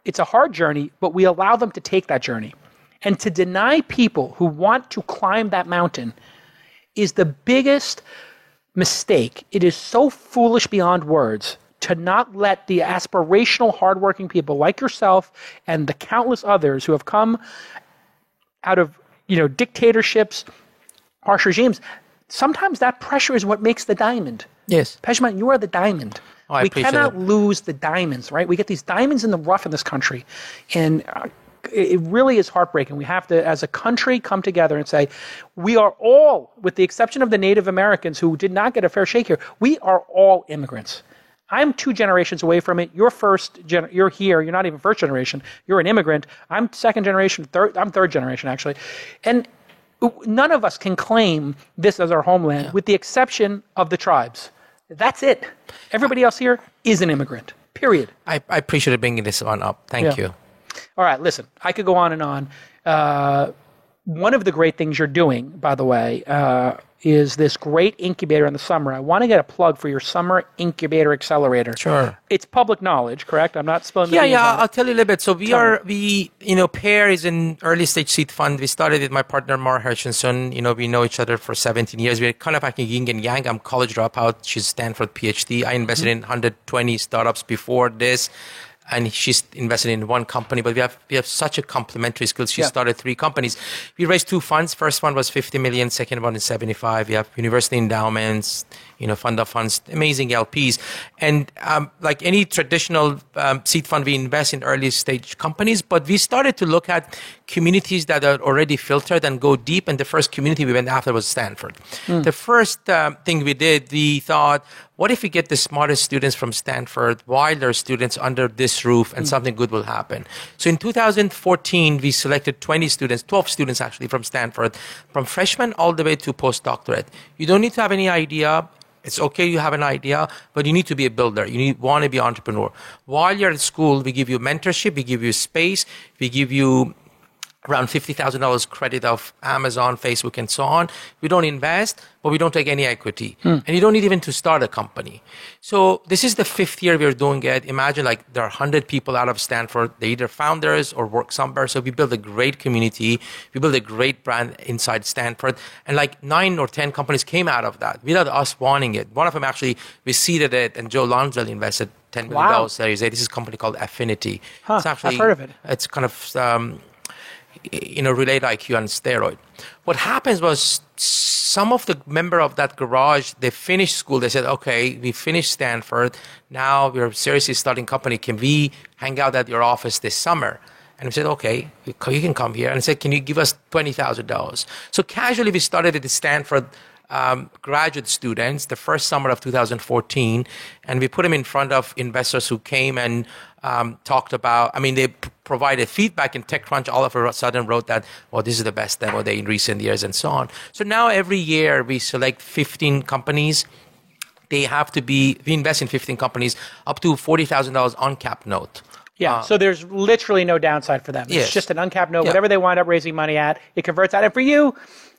it's a hard journey, but we allow them to take that journey. And to deny people who want to climb that mountain is the biggest mistake. It is so foolish beyond words to not let the aspirational, hardworking people like yourself and the countless others who have come out of dictatorships, harsh regimes, sometimes that pressure is what makes the diamond. Yes. Pejman, you are the diamond. Oh, we cannot lose the diamonds, right? We get these diamonds in the rough in this country. And it really is heartbreaking. We have to, as a country, come together and say, we are all, with the exception of the Native Americans who did not get a fair shake here, we are all immigrants. I'm 2 generations away from it. You're you're here. You're not even first generation. You're an immigrant. I'm second generation. I'm third generation, actually. And none of us can claim this as our homeland, with the exception of the tribes. That's it. Everybody else here is an immigrant, period. I appreciate bringing this one up. Thank you. All right, listen, I could go on and on. One of the great things you're doing, by the way, is this great incubator in the summer. I want to get a plug for your summer incubator accelerator. Sure. It's public knowledge, correct? I'm not spilling the beans Yeah, on it. I'll tell you a little bit. So Pear is an early stage seed fund. We started with my partner, Mara Hershenson. We know each other for 17 years. We're kind of like a yin and yang. I'm college dropout. She's Stanford PhD. I invested in 120 startups before this. And she's invested in one company, but we have such a complementary skills. She started 3 companies. We raised 2 funds. First one was 50 million. Second one is 75. We have university endowments, fund of funds, amazing LPs. And like any traditional seed fund, we invest in early stage companies, but we started to look at communities that are already filtered and go deep. And the first community we went after was Stanford. The first thing we did, we thought, what if we get the smartest students from Stanford while they're students under this roof and something good will happen? So in 2014, we selected 12 students actually from Stanford, from freshman all the way to postdoctorate. You don't need to have any idea. It's okay you have an idea, but you need to be a builder. You want to be an entrepreneur. While you're at school, we give you mentorship, we give you space, we give you around $50,000 credit of Amazon, Facebook, and so on. We don't invest, but we don't take any equity. And you don't need even to start a company. So this is the 5th year we're doing it. Imagine like there are 100 people out of Stanford. They're either founders or work somewhere. So we build a great community. We build a great brand inside Stanford. And like 9 or 10 companies came out of that without us wanting it. One of them actually, we seeded it, and Joe Lonsdale invested $10 million Series A. This is a company called Affinity. It's actually, I've heard of it. It's kind of... relate IQ on steroid. What happens was some of the member of that garage, they finished school. They said, okay, we finished Stanford. Now we're seriously starting company. Can we hang out at your office this summer? And we said, okay, you can come here. And I said, can you give us $20,000? So casually we started at the Stanford graduate students the first summer of 2014, and we put them in front of investors who came and talked about, they provided feedback, and TechCrunch all of a sudden wrote that, well, this is the best demo day in recent years and so on. So now every year we select 15 companies. We invest in 15 companies up to $40,000 uncapped note. Yeah, so there's literally no downside for them. It's just an uncapped note, whatever they wind up raising money at, it converts out. And for you,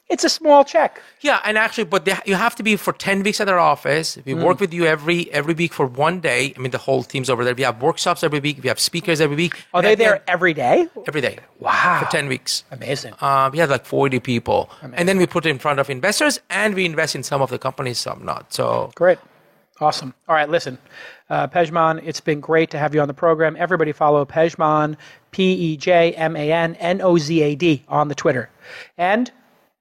it's a small check. Yeah, and actually, but you have to be for 10 weeks at our office. We work with you every week for 1 day. The whole team's over there. We have workshops every week. We have speakers every week. Are they there every day? Every day. Wow. For 10 weeks. Amazing. We had like 40 people. Amazing. And then we put it in front of investors, and we invest in some of the companies, some not. So great. Awesome. All right, listen. Pejman, it's been great to have you on the program. Everybody follow Pejman, Pejman, Nozad on the Twitter. And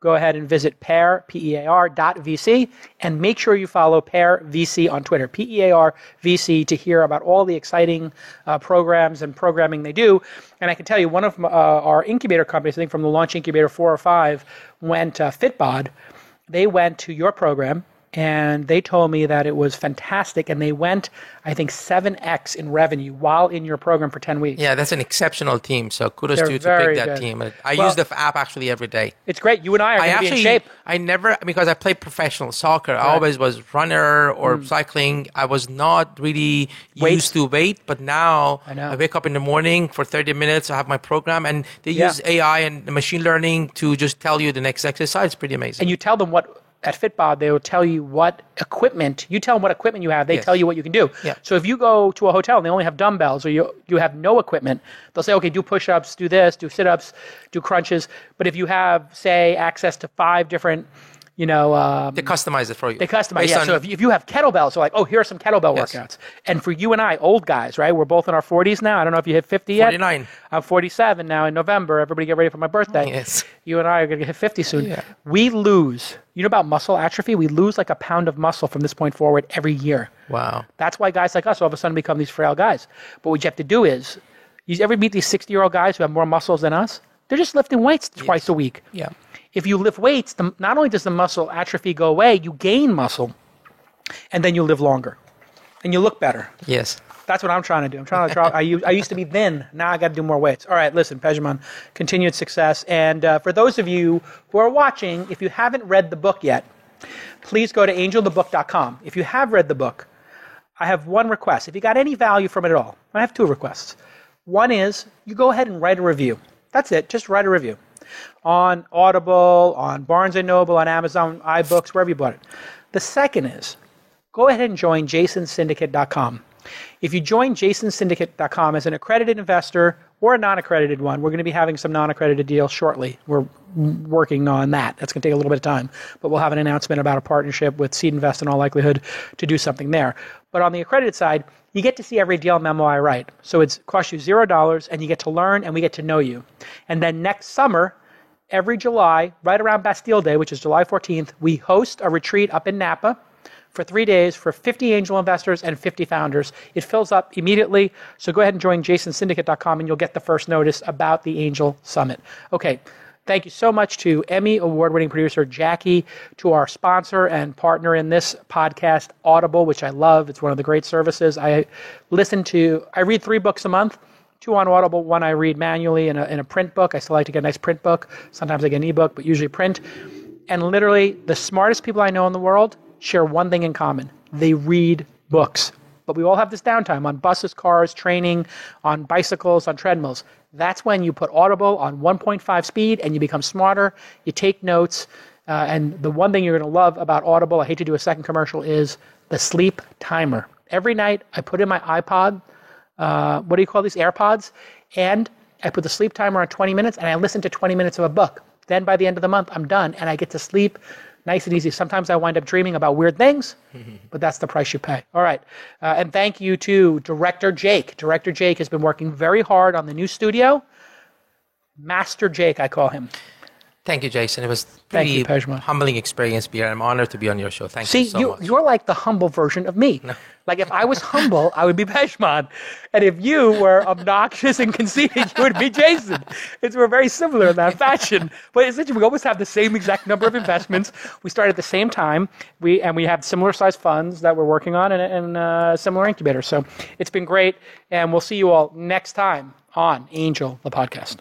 go ahead and visit Pear, PEAR.VC, and make sure you follow Pear VC on Twitter, PEAR VC, to hear about all the exciting programs and programming they do. And I can tell you, one of our incubator companies, I think from the Launch Incubator 4 or 5, went Fitbod. They went to your program, and they told me that it was fantastic, and they went, I think, 7x in revenue while in your program for 10 weeks. Yeah, that's an exceptional team, so kudos They're to you to pick that good. team. I use the app actually every day. It's great. You and I are going to be in shape. I never, because I played professional soccer, right. I always was runner or cycling. I was not really used to weight, but now I wake up in the morning for 30 minutes, I have my program, and they use AI and machine learning to just tell you the next exercise. It's pretty amazing. And you tell them at Fitbod, they will tell you what equipment, you tell them what equipment you have, they tell you what you can do. Yeah. So if you go to a hotel and they only have dumbbells, or you have no equipment, they'll say, okay, do push-ups, do this, do sit-ups, do crunches. But if you have, say, access to 5 different, they customize it for you. They customize, So if you have kettlebells, so like, oh, here are some kettlebell workouts. And for you and I, old guys, right? We're both in our 40s now. I don't know if you hit 50 yet. 49. I'm 47 now in November. Everybody get ready for my birthday. Yes. You and I are going to hit 50 soon. Yeah. We lose, about muscle atrophy? We lose like a pound of muscle from this point forward every year. Wow. That's why guys like us all of a sudden become these frail guys. But what you have to do is, you ever meet these 60-year-old guys who have more muscles than us? They're just lifting weights twice a week. Yeah. If you lift weights, not only does the muscle atrophy go away, you gain muscle, and then you live longer, and you look better. Yes. That's what I'm trying to do. I used to be thin. Now I got to do more weights. All right, listen, Pejman, continued success. And for those of you who are watching, if you haven't read the book yet, please go to angelthebook.com. If you have read the book, I have one request. If you got any value from it at all, I have 2 requests. One is you go ahead and write a review. That's it. Just write a review. on Audible, on Barnes & Noble, on Amazon, iBooks, wherever you bought it. The second is, go ahead and join jasonsyndicate.com. If you join jasonsyndicate.com as an accredited investor or a non-accredited one, we're going to be having some non-accredited deals shortly. We're working on that. That's going to take a little bit of time, but we'll have an announcement about a partnership with Seed Invest in all likelihood to do something there. But on the accredited side, you get to see every deal memo I write. So it costs you $0 and you get to learn and we get to know you. And then next summer, every July, right around Bastille Day, which is July 14th, we host a retreat up in Napa for 3 days for 50 angel investors and 50 founders. It fills up immediately. So go ahead and join jasonsyndicate.com and you'll get the first notice about the Angel Summit. Okay. Thank you so much to Emmy award-winning producer Jackie, to our sponsor and partner in this podcast, Audible, which I love. It's one of the great services. I read 3 books a month, 2 on Audible, 1 I read manually in a print book. I still like to get a nice print book. Sometimes I get an ebook, but usually print. And literally, the smartest people I know in the world share one thing in common. They read books. But we all have this downtime on buses, cars, training, on bicycles, on treadmills. That's when you put Audible on 1.5 speed and you become smarter. You take notes. And the one thing you're going to love about Audible, I hate to do a second commercial, is the sleep timer. Every night I put in my iPod, what do you call these, AirPods? And I put the sleep timer on 20 minutes and I listen to 20 minutes of a book. Then by the end of the month, I'm done and I get to sleep nice and easy. Sometimes I wind up dreaming about weird things, but that's the price you pay. All right. And thank you to Director Jake. Director Jake has been working very hard on the new studio. Master Jake, I call him. Thank you, Jason. It was pretty humbling experience, Pierre. I'm honored to be on your show. Thank you so much. You're like the humble version of me. No. Like if I was humble, I would be Pejman. And if you were obnoxious and conceited, you would be Jason. We're very similar in that fashion. But essentially, we always have the same exact number of investments. We start at the same time. We have similar sized funds that we're working on and similar incubators. So it's been great. And we'll see you all next time on Angel, the podcast.